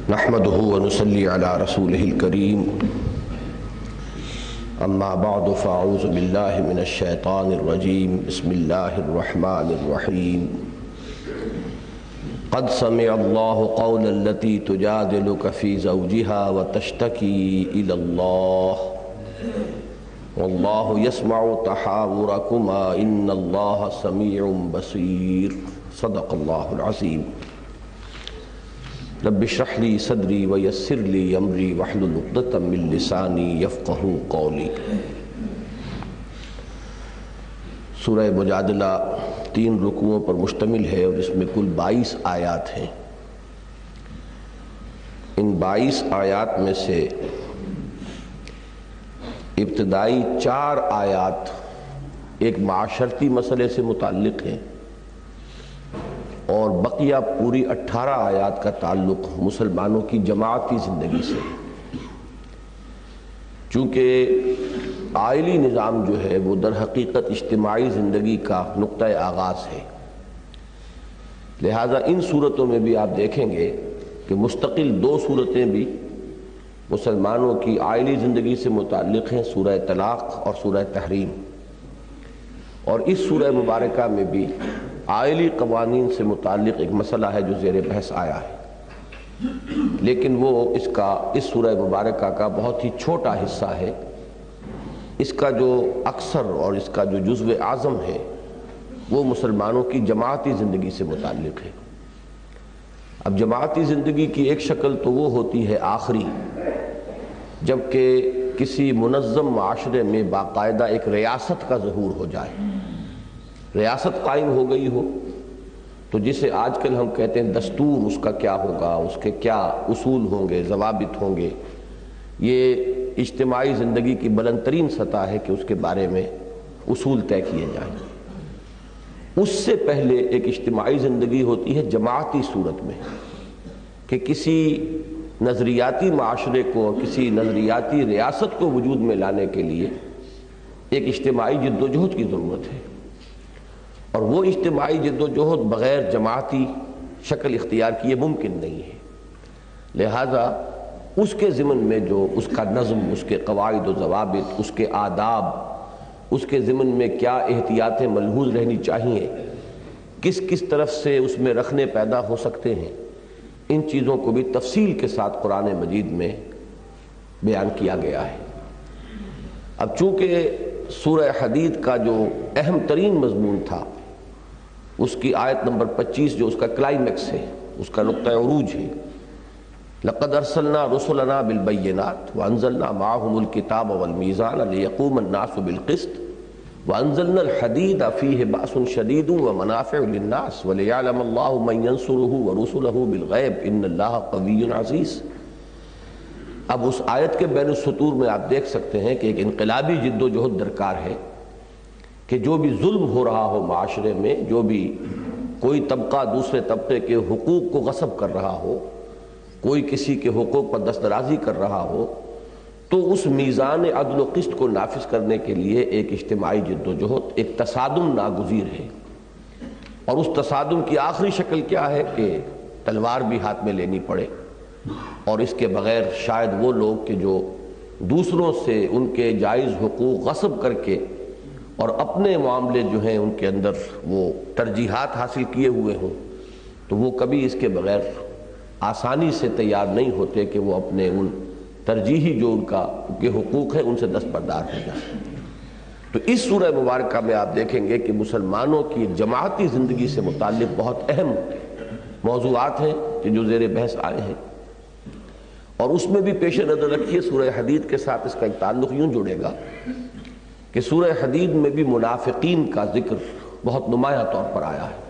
نحمده ونصلي على رسوله الكريم اما بعد فاعوذ بالله من الشيطان الرجيم بسم الله الرحمن الرحيم قد سمع الله قول التي تجادلك في زوجها وتشتكي إلى الله والله يسمع تحاوركما إن الله سميع بصير صدق الله العظيم رب اشرح لي صدري ويسر لي امري واحلل عقدة من لساني يفقهوا قولي۔ سورہ مجادلہ 3 رکوعوں پر مشتمل ہے اور اس میں کل 22 آیات ہیں۔ ان 22 آیات میں سے ابتدائی 4 آیات ایک معاشرتی مسئلے سے متعلق ہیں اور بقیہ پوری 18 آیات کا تعلق مسلمانوں کی جماعتی زندگی سے۔ چونکہ عائلی نظام جو ہے وہ در حقیقت اجتماعی زندگی کا نقطہ آغاز ہے، لہذا ان صورتوں میں بھی آپ دیکھیں گے کہ مستقل 2 صورتیں بھی مسلمانوں کی عائلی زندگی سے متعلق ہیں، سورہ طلاق اور سورہ تحریم، اور اس سورہ مبارکہ میں بھی عائلی قوانین سے متعلق ایک مسئلہ ہے جو زیر بحث آیا ہے، لیکن وہ اس سورہ مبارکہ کا بہت ہی چھوٹا حصہ ہے۔ اس کا جو اکثر اور اس کا جو جزو اعظم ہے وہ مسلمانوں کی جماعتی زندگی سے متعلق ہے۔ اب جماعتی زندگی کی ایک شکل تو وہ ہوتی ہے آخری، جبکہ کسی منظم معاشرے میں باقاعدہ ایک ریاست کا ظہور ہو جائے، ریاست قائم ہو گئی ہو، تو جسے آج کل ہم کہتے ہیں دستور، اس کا کیا ہوگا، اس کے کیا اصول ہوں گے، ضوابط ہوں گے، یہ اجتماعی زندگی کی بلند ترین سطح ہے کہ اس کے بارے میں اصول طے کیے جائیں۔ اس سے پہلے ایک اجتماعی زندگی ہوتی ہے جماعتی صورت میں، کہ کسی نظریاتی معاشرے کو، کسی نظریاتی ریاست کو وجود میں لانے کے لیے ایک اجتماعی جد و جہد کی ضرورت ہے، اور وہ اجتماعی جد و جہد بغیر جماعتی شکل اختیار کیے ممکن نہیں ہے۔ لہذا اس کے ضمن میں جو اس کا نظم، اس کے قواعد و ضوابط، اس کے آداب، اس کے ضمن میں کیا احتیاطیں ملحوظ رہنی چاہیے، کس کس طرف سے اس میں رکھنے پیدا ہو سکتے ہیں، ان چیزوں کو بھی تفصیل کے ساتھ قرآن مجید میں بیان کیا گیا ہے۔ اب چونکہ سورہ حدید کا جو اہم ترین مضمون تھا، اس کی آیت نمبر 25 جو اس کا کلائمیکس ہے، اس کا نقطہ عروج ہے، لَقَدْ أَرْسَلْنَا رُسُلَنَا بِالْبَيِّنَاتِ وَأَنزَلْنَا مَعَهُمُ الْكِتَابَ وَالْمِيزَانَ لِيَقُومَ النَّاسُ بِالْقِسْطِ وَأَنزَلْنَا الْحَدِيدَ فِيهِ بَأْسٌ شَدِيدٌ وَمَنَافِعُ لِلنَّاسِ وَلِيَعْلَمَ اللَّهُ مَن يَنصُرُهُ وَرُسُلَهُ بِالْغَيْبِ إِنَّ اللَّهَ قَوِيٌّ عَزِيزٌ۔ اب اس آیت کے بین السطور میں آپ دیکھ سکتے ہیں کہ ایک انقلابی جد و جہد درکار ہے کہ جو بھی ظلم ہو رہا ہو معاشرے میں، جو بھی کوئی طبقہ دوسرے طبقے کے حقوق کو غصب کر رہا ہو، کوئی کسی کے حقوق پر دسترازی کر رہا ہو، تو اس میزان عدل و قسط کو نافذ کرنے کے لیے ایک اجتماعی جد و جہد، ایک تصادم ناگزیر ہے۔ اور اس تصادم کی آخری شکل کیا ہے کہ تلوار بھی ہاتھ میں لینی پڑے، اور اس کے بغیر شاید وہ لوگ کہ جو دوسروں سے ان کے جائز حقوق غصب کر کے اور اپنے معاملے جو ہیں ان کے اندر وہ ترجیحات حاصل کیے ہوئے ہوں، تو وہ کبھی اس کے بغیر آسانی سے تیار نہیں ہوتے کہ وہ اپنے ان ترجیحی جو ان کے حقوق ہیں ان سے دستبردار ہو جائیں۔ تو اس سورہ مبارکہ میں آپ دیکھیں گے کہ مسلمانوں کی جماعتی زندگی سے متعلق بہت اہم موضوعات ہیں کہ جو زیر بحث آئے ہیں، اور اس میں بھی پیش نظر رکھیے سورہ حدید کے ساتھ اس کا ایک تعلق یوں جڑے گا کہ سورہ حدید میں بھی منافقین کا ذکر بہت نمایاں طور پر آیا ہے۔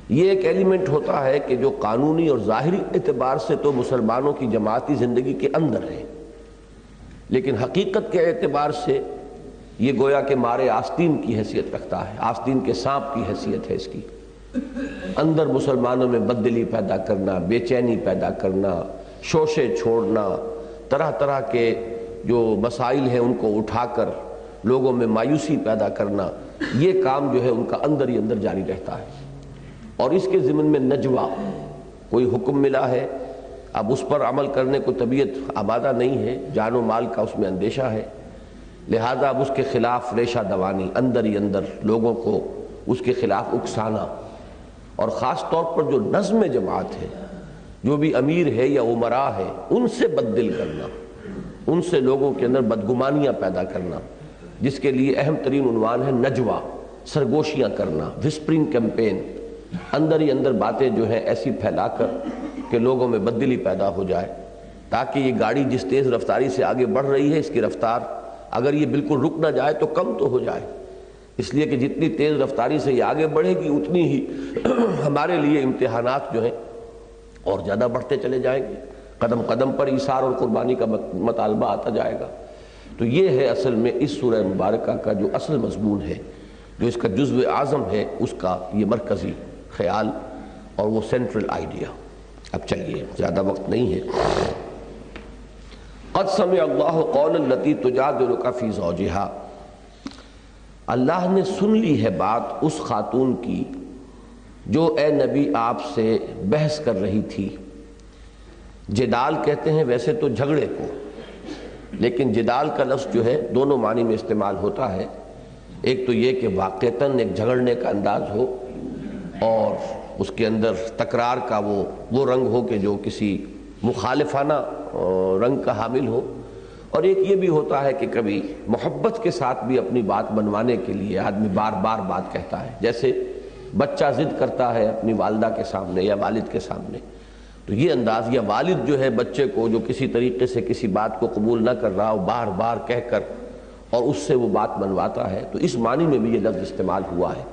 یہ ایک ایلیمنٹ ہوتا ہے کہ جو قانونی اور ظاہری اعتبار سے تو مسلمانوں کی جماعتی زندگی کے اندر ہے، لیکن حقیقت کے اعتبار سے یہ گویا کہ مارے آستین کی حیثیت رکھتا ہے، آستین کے سانپ کی حیثیت ہے اس کی۔ اندر مسلمانوں میں بددلی پیدا کرنا، بے چینی پیدا کرنا، شوشے چھوڑنا، طرح طرح کے جو مسائل ہیں ان کو اٹھا کر لوگوں میں مایوسی پیدا کرنا، یہ کام جو ہے ان کا اندر ہی اندر جاری رہتا ہے۔ اور اس کے ضمن میں نجوہ، کوئی حکم ملا ہے، اب اس پر عمل کرنے کو طبیعت آمادہ نہیں ہے، جان و مال کا اس میں اندیشہ ہے، لہذا اب اس کے خلاف ریشہ دوانی، اندر ہی اندر لوگوں کو اس کے خلاف اکسانا، اور خاص طور پر جو نظم جماعت ہے، جو بھی امیر ہے یا امراء ہے، ان سے بددل کرنا، ان سے لوگوں کے اندر بدگمانیاں پیدا کرنا، جس کے لیے اہم ترین عنوان ہے نجوہ، سرگوشیاں کرنا، وسپرنگ کیمپین، اندر ہی اندر باتیں جو ہیں ایسی پھیلا کر کہ لوگوں میں بددلی پیدا ہو جائے، تاکہ یہ گاڑی جس تیز رفتاری سے آگے بڑھ رہی ہے، اس کی رفتار اگر یہ بالکل رک نہ جائے تو کم تو ہو جائے، اس لیے کہ جتنی تیز رفتاری سے یہ آگے بڑھے گی اتنی ہی ہمارے لیے امتحانات جو ہیں اور زیادہ بڑھتے چلے جائیں گے، قدم قدم پر ایثار اور قربانی کا مطالبہ آتا جائے گا۔ تو یہ ہے اصل میں اس سورہ مبارکہ کا جو اصل مضمون ہے، جو اس کا جزو اعظم ہے، اس کا یہ مرکزی خیال اور وہ سینٹرل آئیڈیا۔ اب چلیے، زیادہ وقت نہیں ہے۔ قد سمع اللہ قول التی تجادلک فی زوجہا، اللہ نے سن لی ہے بات اس خاتون کی جو اے نبی آپ سے بحث کر رہی تھی۔ جدال کہتے ہیں ویسے تو جھگڑے کو، لیکن جدال کا لفظ جو ہے دونوں معنی میں استعمال ہوتا ہے، ایک تو یہ کہ واقعتاً ایک جھگڑنے کا انداز ہو اور اس کے اندر تکرار کا وہ رنگ ہو کہ جو کسی مخالفانہ رنگ کا حامل ہو، اور ایک یہ بھی ہوتا ہے کہ کبھی محبت کے ساتھ بھی اپنی بات منوانے کے لیے آدمی بار بار بات کہتا ہے، جیسے بچہ ضد کرتا ہے اپنی والدہ کے سامنے یا والد کے سامنے، تو یہ انداز، یا والد جو ہے بچے کو جو کسی طریقے سے کسی بات کو قبول نہ کر رہا ہو بار بار کہہ کر اور اس سے وہ بات منواتا ہے، تو اس معنی میں بھی یہ لفظ استعمال ہوا ہے۔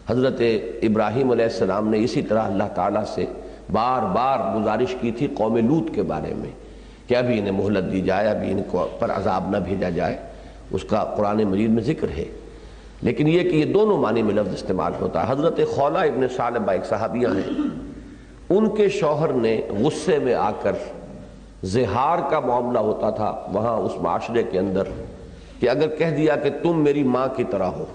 حضرت ابراہیم علیہ السلام نے اسی طرح اللہ تعالیٰ سے بار بار گزارش کی تھی قوم لوط کے بارے میں کہ ابھی انہیں مہلت دی جائے، ابھی ان کو پر عذاب نہ بھیجا جائے، اس کا قرآن مجید میں ذکر ہے، لیکن یہ کہ یہ دونوں معنی میں لفظ استعمال ہوتا ہے۔ حضرت خولہ ابن ثعلبہ ایک صحابیہ ہیں، ان کے شوہر نے غصے میں آ کر زہار کا معاملہ ہوتا تھا وہاں اس معاشرے کے اندر، کہ اگر کہہ دیا کہ تم میری ماں کی طرح ہو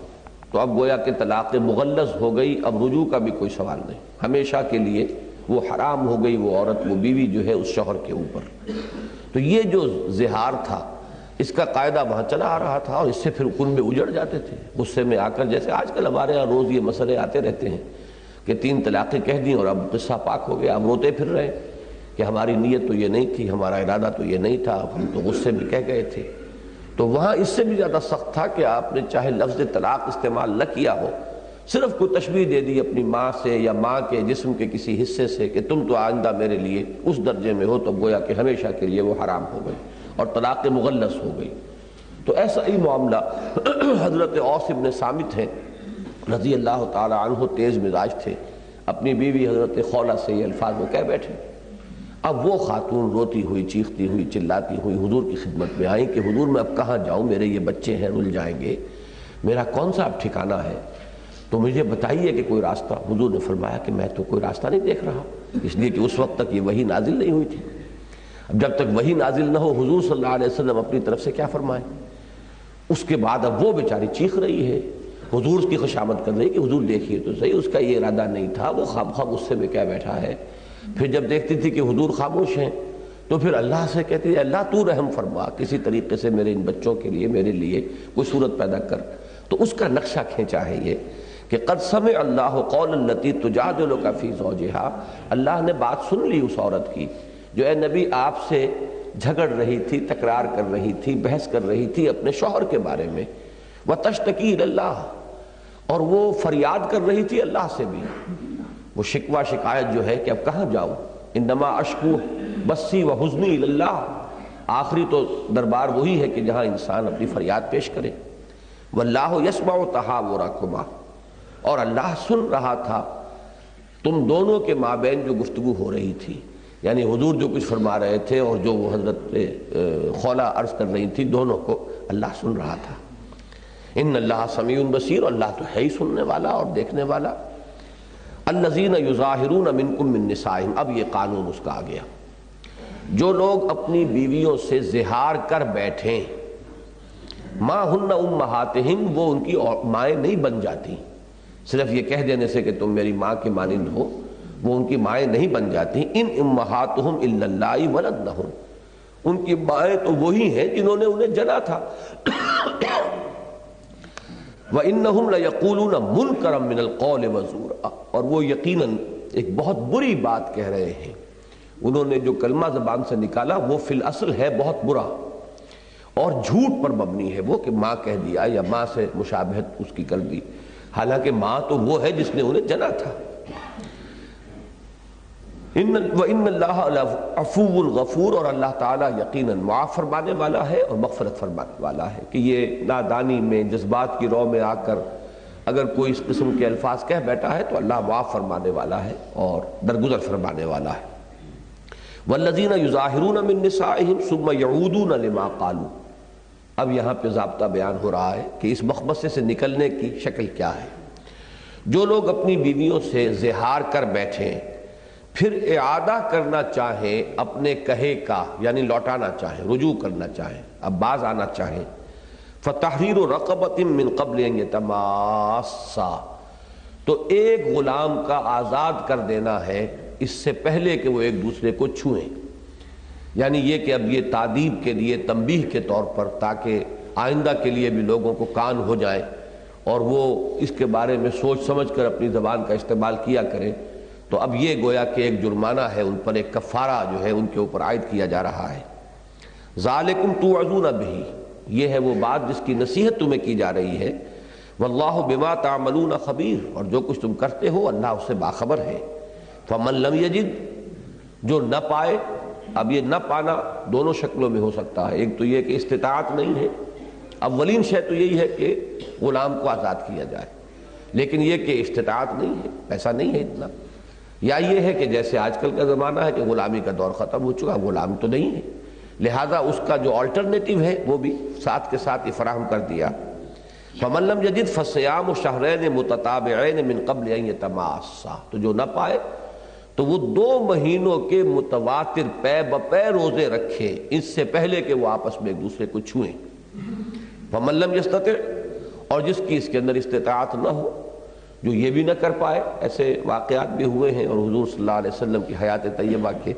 تو اب گویا کہ طلاق مغلظ ہو گئی، اب رجوع کا بھی کوئی سوال نہیں، ہمیشہ کے لیے وہ حرام ہو گئی وہ عورت، وہ بیوی جو ہے اس شوہر کے اوپر۔ تو یہ جو زہار تھا اس کا قاعدہ وہاں چلا آ رہا تھا، اور اس سے پھر کنبے اجڑ جاتے تھے غصے میں آ کر، جیسے آج کل ہمارے یہاں روز یہ مسئلے آتے رہتے ہیں کہ 3 طلاقیں کہہ دیں اور اب قصہ پاک ہو گیا، اب روتے پھر رہے کہ ہماری نیت تو یہ نہیں تھی، ہمارا ارادہ تو یہ نہیں تھا، ہم تو غصے میں کہہ گئے تھے۔ تو وہاں اس سے بھی زیادہ سخت تھا کہ آپ نے چاہے لفظ طلاق استعمال نہ کیا ہو، صرف کوئی تشبیہ دے دی اپنی ماں سے یا ماں کے جسم کے کسی حصے سے کہ تم تو آئندہ میرے لیے اس درجے میں ہو، تو گویا کہ ہمیشہ کے لیے وہ حرام ہو گئی اور طلاق مغلظ ہو گئی۔ تو ایسا ہی معاملہ حضرت اوس ابن صامت ہیں رضی اللہ تعالی عنہ، تیز مزاج تھے، اپنی بیوی حضرت خولہ سے یہ الفاظ وہ کہہ بیٹھے۔ اب وہ خاتون روتی ہوئی، چیختی ہوئی، چلاتی ہوئی حضور کی خدمت میں آئیں کہ حضور میں اب کہاں جاؤں، میرے یہ بچے ہیں رل جائیں گے، میرا کون سا اب ٹھکانہ ہے، تو مجھے بتائیے کہ کوئی راستہ۔ حضور نے فرمایا کہ میں تو کوئی راستہ نہیں دیکھ رہا، اس لیے کہ اس وقت تک یہ وحی نازل نہیں ہوئی تھی۔ اب جب تک وحی نازل نہ ہو حضور صلی اللہ علیہ وسلم اپنی طرف سے کیا فرمائیں؟ اس کے بعد اب وہ بیچاری چیخ رہی ہے، حضور اس کی خوشامد کر رہی ہے کہ حضور دیکھیے تو صحیح، اس کا یہ ارادہ نہیں تھا، وہ خواہ غصے میں کیا بیٹھا ہے۔ پھر جب دیکھتی تھی کہ حضور خاموش ہیں تو پھر اللہ سے کہتی ہے اللہ تو رحم فرما، کسی طریقے سے میرے ان بچوں کے لیے، میرے لیے کوئی صورت پیدا کر۔ تو اس کا نقشہ کھینچا ہے یہ کہ قد سمع اللہ قول التی تجادلک فی زوجہا، اللہ نے بات سن لی اس عورت کی جو اے نبی آپ سے جھگڑ رہی تھی، تکرار کر رہی تھی، بحث کر رہی تھی اپنے شوہر کے بارے میں، وتشتکی الی اللہ، اور وہ فریاد کر رہی تھی اللہ سے بھی، وہ شکوہ شکایت جو ہے کہ اب کہاں جاؤں، انما اشکو بسی و حزنی الی اللہ، آخری تو دربار وہی ہے کہ جہاں انسان اپنی فریاد پیش کرے۔ واللہ یسمع تحاورکما، اور اللہ سن رہا تھا تم دونوں کے مابین جو گفتگو ہو رہی تھی، یعنی حضور جو کچھ فرما رہے تھے اور جو وہ حضرت خولہ عرض کر رہی تھی، دونوں کو اللہ سن رہا تھا۔ ان اللہ سمیع بصیر، اللہ تو ہے ہی سننے والا اور دیکھنے والا۔ الذین یظاہرون منکم من نسائہم، اب یہ قانون اس کا آ گیا، جو لوگ اپنی بیویوں سے زہار کر بیٹھیں، ما ہن امہاتہم، وہ ان کی مائیں نہیں بن جاتی، صرف یہ کہہ دینے سے کہ تم میری ماں کی مانند ہو، وہ ان کی مائیں نہیں بن جاتی. ان امہاتہم الا اللہ ولدنہم، ان کی مائیں تو وہی ہیں جنہوں نے انہیں جنا تھا. وَإِنَّهُمْ لَيَقُولُونَ مُنْكَرًا مِنَ الْقَوْلِ وَزُورًا، اور وہ یقیناً ایک بہت بری بات کہہ رہے ہیں. انہوں نے جو کلمہ زبان سے نکالا وہ فی الاصل ہے بہت برا اور جھوٹ پر مبنی ہے. وہ کہ ماں کہہ دیا یا ماں سے مشابہت اس کی کر دی، حالانکہ ماں تو وہ ہے جس نے انہیں جنا تھا. وَإِنَّ اللَّهَ عَفُوٌّ غَفُورٌ، اور اللہ تعالیٰ یقیناً معاف فرمانے والا ہے اور مغفرت فرمانے والا ہے. کہ یہ نادانی میں جذبات کی رو میں آ کر اگر کوئی اس قسم کے الفاظ کہہ بیٹھا ہے تو اللہ معاف فرمانے والا ہے اور درگزر فرمانے والا ہے. وَالَّذِينَ يُظَاهِرُونَ مِن نِّسَائِهِمْ ثُمَّ يَعُودُونَ لِمَا قَالُوا. اب یہاں پہ ضابطہ بیان ہو رہا ہے کہ اس مخمصے سے نکلنے کی شکل کیا ہے. جو لوگ اپنی بیویوں سے زہار کر بیٹھیں پھر اعادہ کرنا چاہیں اپنے کہے کا، یعنی لوٹانا چاہیں، رجوع کرنا چاہیں، اب باز آنا چاہیں، فَتَحْرِيرُ رَقَبَةٍ مِّن قَبْلِ أَن يَتَمَاسَّا، تو ایک غلام کا آزاد کر دینا ہے اس سے پہلے کہ وہ ایک دوسرے کو چھوئیں. یعنی یہ کہ اب یہ تعدیب کے لیے، تنبیہ کے طور پر، تاکہ آئندہ کے لیے بھی لوگوں کو کان ہو جائیں اور وہ اس کے بارے میں سوچ سمجھ کر اپنی زبان کا استعمال کیا کریں. تو اب یہ گویا کہ ایک جرمانہ ہے ان پر، ایک کفارہ جو ہے ان کے اوپر عائد کیا جا رہا ہے. ذالکم توعظون بہ، یہ ہے وہ بات جس کی نصیحت تمہیں کی جا رہی ہے. واللہ بما تعملون خبیر، اور جو کچھ تم کرتے ہو اللہ اس سے باخبر ہے. فمن لم یجد، جو نہ پائے، اب یہ نہ پانا دونوں شکلوں میں ہو سکتا ہے. ایک تو یہ کہ استطاعت نہیں ہے، اولین شے تو یہی ہے کہ غلام کو آزاد کیا جائے، لیکن یہ کہ استطاعت نہیں ہے، پیسہ نہیں ہے اتنا، یا یہ ہے کہ جیسے آج کل کا زمانہ ہے کہ غلامی کا دور ختم ہو چکا، غلام تو نہیں ہے، لہذا اس کا جو آلٹرنیٹو ہے وہ بھی ساتھ کے ساتھ فراہم کر دیا. فمن لم یجد فصیام شہرین متتابعین من قبل ان یتماسا، تو جو نہ پائے تو وہ 2 مہینوں کے متواتر پے بپے روزے رکھے اس سے پہلے کہ وہ آپس میں ایک دوسرے کو چھوئیں. فمن لم یستطع، اور جس کی اس کے اندر استطاعت نہ ہو، جو یہ بھی نہ کر پائے. ایسے واقعات بھی ہوئے ہیں، اور حضور صلی اللہ علیہ وسلم کی حیات طیبہ کے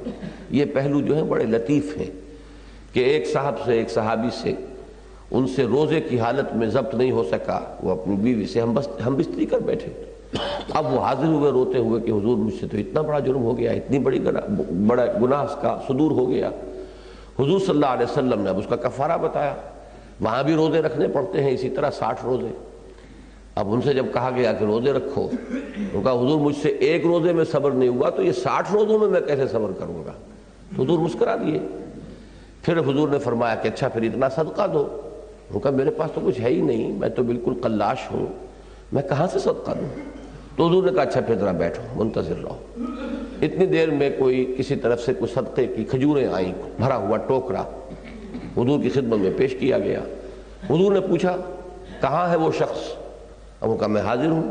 یہ پہلو جو ہیں بڑے لطیف ہیں کہ ایک صاحب سے، ایک صحابی سے، ان سے روزے کی حالت میں ضبط نہیں ہو سکا، وہ اپنی بیوی سے ہم بستری کر بیٹھے. اب وہ حاضر ہوئے روتے ہوئے کہ حضور مجھ سے تو اتنا بڑا جرم ہو گیا، اتنی بڑا گناہ اس کا صدور ہو گیا. حضور صلی اللہ علیہ وسلم نے اب اس کا کفارہ بتایا. وہاں بھی روزے رکھنے پڑتے ہیں اسی طرح 60 روزے. اب ان سے جب کہا گیا کہ روزے رکھو، تو کہا حضور مجھ سے ایک روزے میں صبر نہیں ہوا تو یہ 60 روزوں میں کیسے صبر کروں گا. حضور مسکرا دیے. پھر حضور نے فرمایا کہ اچھا پھر اتنا صدقہ دو. وہ کہا میرے پاس تو کچھ ہے ہی نہیں، میں تو بالکل قلاش ہوں، میں کہاں سے صدقہ دوں. تو حضور نے کہا اچھا پھر ذرا بیٹھو، منتظر رہو. اتنی دیر میں کوئی کسی طرف سے کوئی صدقے کی کھجوریں آئیں، بھرا ہوا ٹوکرا حضور کی خدمت میں پیش کیا گیا. حضور نے پوچھا کہاں ہے وہ شخص؟ اب وہ کہا میں حاضر ہوں.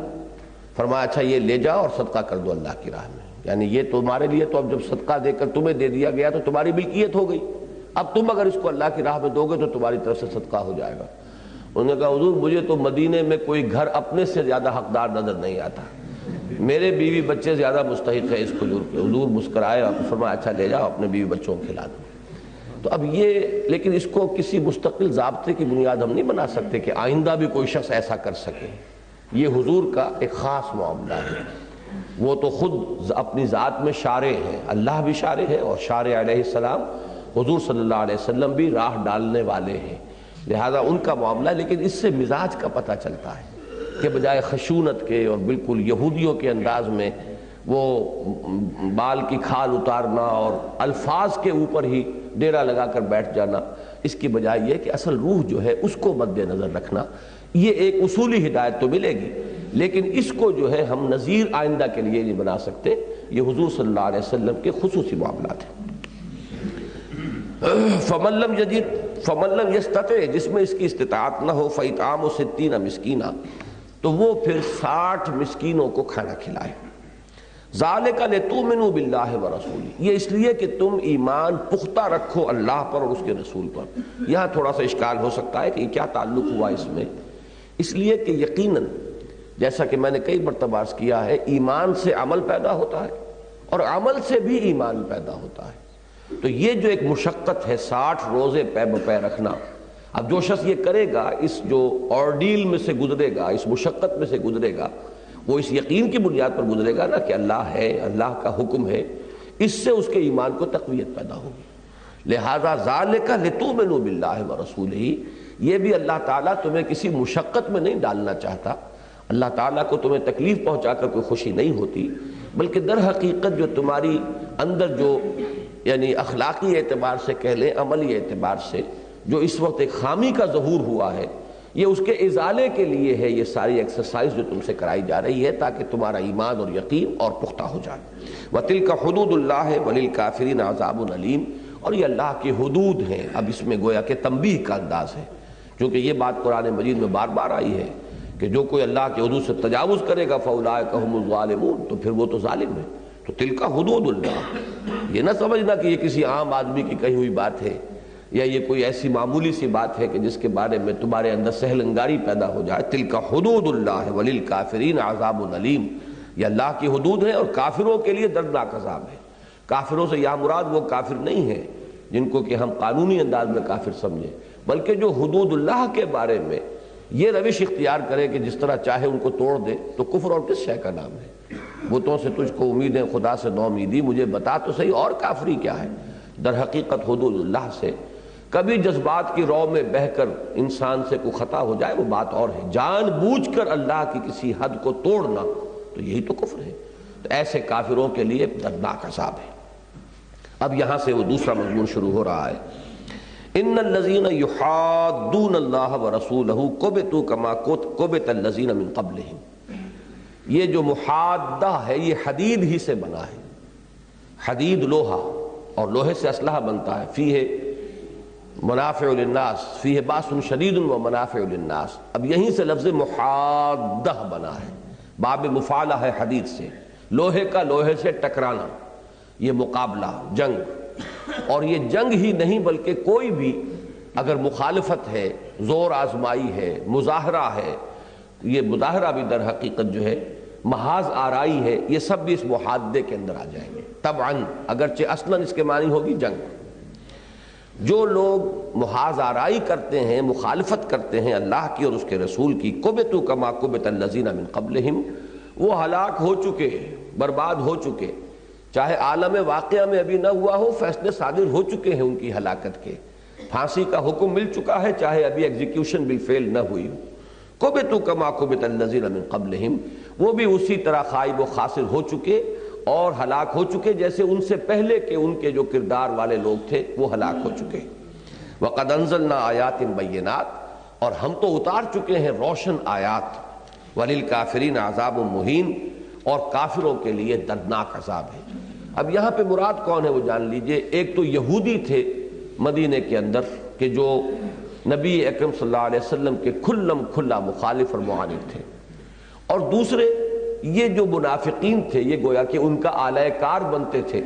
فرمایا اچھا یہ لے جاؤ اور صدقہ کر دو اللہ کی راہ میں. یعنی یہ تمہارے لیے تو اب جب صدقہ دے کر تمہیں دے دیا گیا تو تمہاری ملکیت ہو گئی، اب تم اگر اس کو اللہ کی راہ میں دو گے تو تمہاری طرف سے صدقہ ہو جائے گا. انہوں نے کہا حضور مجھے تو مدینے میں کوئی گھر اپنے سے زیادہ حقدار نظر نہیں آتا، میرے بیوی بچے زیادہ مستحق ہے اس کھجور کے. حضور مسکرائے اور فرمایا اچھا لے جاؤ اپنے بیوی بچوں کو کھلا دو. تو اب یہ، لیکن اس کو کسی مستقل ضابطے کی بنیاد ہم نہیں بنا سکتے کہ آئندہ بھی کوئی شخص ایسا کر سکے. یہ حضور کا ایک خاص معاملہ ہے. وہ تو خود اپنی ذات میں شارع ہیں، اللہ بھی شارع ہے، اور شارع علیہ السلام حضور صلی اللہ علیہ وسلم بھی راہ ڈالنے والے ہیں، لہذا ان کا معاملہ. لیکن اس سے مزاج کا پتہ چلتا ہے کہ بجائے خشونت کے اور بالکل یہودیوں کے انداز میں وہ بال کی کھال اتارنا اور الفاظ کے اوپر ہی ڈیرا لگا کر بیٹھ جانا، اس کی بجائے یہ کہ اصل روح جو ہے اس کو مد نظر رکھنا. یہ ایک اصولی ہدایت تو ملے گی، لیکن اس کو جو ہے ہم نظیر آئندہ کے لیے نہیں بنا سکتے. یہ حضور صلی اللہ علیہ وسلم کے خصوصی معاملات ہیں. فمن لم یستطع، جس میں اس کی استطاعت نہ ہو، فاطعام 60 مسکینا، تو وہ پھر 60 مسکینوں کو کھانا کھلائے. ذالک لتؤمنوا باللہ ورسولہ، یہ اس لیے کہ تم ایمان پختہ رکھو اللہ پر اور اس کے رسول پر. یہاں تھوڑا سا اشکال ہو سکتا ہے کہ یہ کیا تعلق ہوا اس میں. اس لیے کہ یقیناً جیسا کہ میں نے کئی مرتبہ عرض کیا ہے، ایمان سے عمل پیدا ہوتا ہے اور عمل سے بھی ایمان پیدا ہوتا ہے۔ تو یہ جو ایک مشقت ہے 60 روزے پے بپے رکھنا، اب جو شخص یہ کرے گا، اس جو ordeal میں سے گزرے گا، اس مشقت میں سے گزرے گا، وہ اس یقین کی بنیاد پر گزرے گا نا کہ اللہ ہے، اللہ کا حکم ہے، اس سے اس کے ایمان کو تقویت پیدا ہوگی۔ لہذا ذالک لتؤمنوا باللہ ورسولہ، یہ بھی اللہ تعالیٰ تمہیں کسی مشقت میں نہیں ڈالنا چاہتا، اللہ تعالیٰ کو تمہیں تکلیف پہنچا کر کوئی خوشی نہیں ہوتی، بلکہ در حقیقت جو تمہاری اندر جو یعنی اخلاقی اعتبار سے کہہ لیں، عملی اعتبار سے جو اس وقت ایک خامی کا ظہور ہوا ہے، یہ اس کے ازالے کے لیے ہے، یہ ساری ایکسرسائز جو تم سے کرائی جا رہی ہے تاکہ تمہارا ایمان اور یقین اور پختہ ہو جائے۔ وَتِلْكَ حُدُودُ اللَّهِ وَلِلْكَافِرِينَ عَذَابٌ أَلِيمٌ، اور یہ اللہ کے حدود ہیں۔ اب اس میں گویا کہ تنبیہ کا انداز ہے، کیونکہ یہ بات قرآن مجید میں بار بار آئی ہے کہ جو کوئی اللہ کے حدود سے تجاوز کرے گا فَأُولَٰئِكَ هُمُ الظَّالِمُونَ، تو پھر وہ تو ظالم ہے۔ تو تلک حدود اللہ، یہ نہ سمجھنا کہ یہ کسی عام آدمی کی کہی ہوئی بات ہے، یا یہ کوئی ایسی معمولی سی بات ہے کہ جس کے بارے میں تمہارے اندر سہل انگاری پیدا ہو جائے۔ تلک حدود اللہ وللکافرین عذاب علیم، یہ اللہ کی حدود ہیں اور کافروں کے لیے دردناک عذاب ہے۔ کافروں سے یہاں مراد وہ کافر نہیں ہیں جن کو کہ ہم قانونی انداز میں کافر سمجھیں، بلکہ جو حدود اللہ کے بارے میں یہ روش اختیار کرے کہ جس طرح چاہے ان کو توڑ دے، تو کفر اور کس شے کا نام ہے؟ بتوں سے تجھ کو امید ہے، خدا سے نو امیدی، مجھے بتا تو صحیح اور کافری کیا ہے؟ در حقیقت حدود اللہ سے کبھی جذبات کی رو میں بہہ کر انسان سے کوئی خطا ہو جائے وہ بات اور ہے، جان بوجھ کر اللہ کی کسی حد کو توڑنا تو یہی تو کفر ہے۔ تو ایسے کافروں کے لیے دردناک عذاب ہے۔ اب یہاں سے وہ دوسرا مضمون شروع ہو رہا ہے، ان الذین یحادون اللہ ورسولہ کبتوا کما کبت الذین من قبلہم، یہ جو محادہ ہے یہ حدید ہی سے بنا ہے، حدید لوہا، اور لوہے سے اسلحہ بنتا ہے، فیہ منافع للناس، فیہ باس شدید و منافع للناس۔ اب یہیں سے لفظ محادہ بنا ہے، باب مفعلہ ہے حدید سے، لوہے کا لوہے سے ٹکرانا، یہ مقابلہ، جنگ۔ اور یہ جنگ ہی نہیں بلکہ کوئی بھی اگر مخالفت ہے، زور آزمائی ہے، مظاہرہ ہے، یہ مظاہرہ بھی در حقیقت جو ہے محاذ آرائی ہے، یہ سب بھی اس محادے کے اندر آ جائیں گے طبعاً، اگرچہ اصلاً اس کے معنی ہوگی جنگ۔ جو لوگ محاذ آرائی کرتے ہیں، مخالفت کرتے ہیں اللہ کی اور اس کے رسول کی، کبتوا کما کبت الذین من قبلہم، وہ ہلاک ہو چکے، برباد ہو چکے، چاہے عالم واقعہ میں ابھی نہ ہوا ہو، فیصلے صادر ہو چکے ہیں ان کی ہلاکت کے، پھانسی کا حکم مل چکا ہے چاہے ابھی ایگزیکیوشن بالفعل نہ ہوئی ہو۔ کبتوا کما کبت الذین من قبلہم، وہ بھی اسی طرح خائب و خاسر ہو چکے اور ہلاک ہو چکے جیسے ان سے پہلے کے ان کے جو کردار والے لوگ تھے وہ ہلاک ہو چکے۔ وَقَدْ أَنزَلْنَا آيَاتٍ بَيِّنَاتٍ، اور ہم تو اتار چکے ہیں روشن آیات، وَلِلْكَافِرِينَ عَذَابٌ مُّهِينٌ، اور کافروں کے لیے دردناک عذاب ہے۔ اب یہاں پہ مراد کون ہے وہ جان لیجئے۔ ایک تو یہودی تھے مدینے کے اندر کہ جو نبی اکرم صلی اللہ علیہ وسلم کے کھلم کھلا مخالف اور معاند تھے، اور دوسرے یہ جو منافقین تھے، یہ گویا کہ ان کا آلہ کار بنتے تھے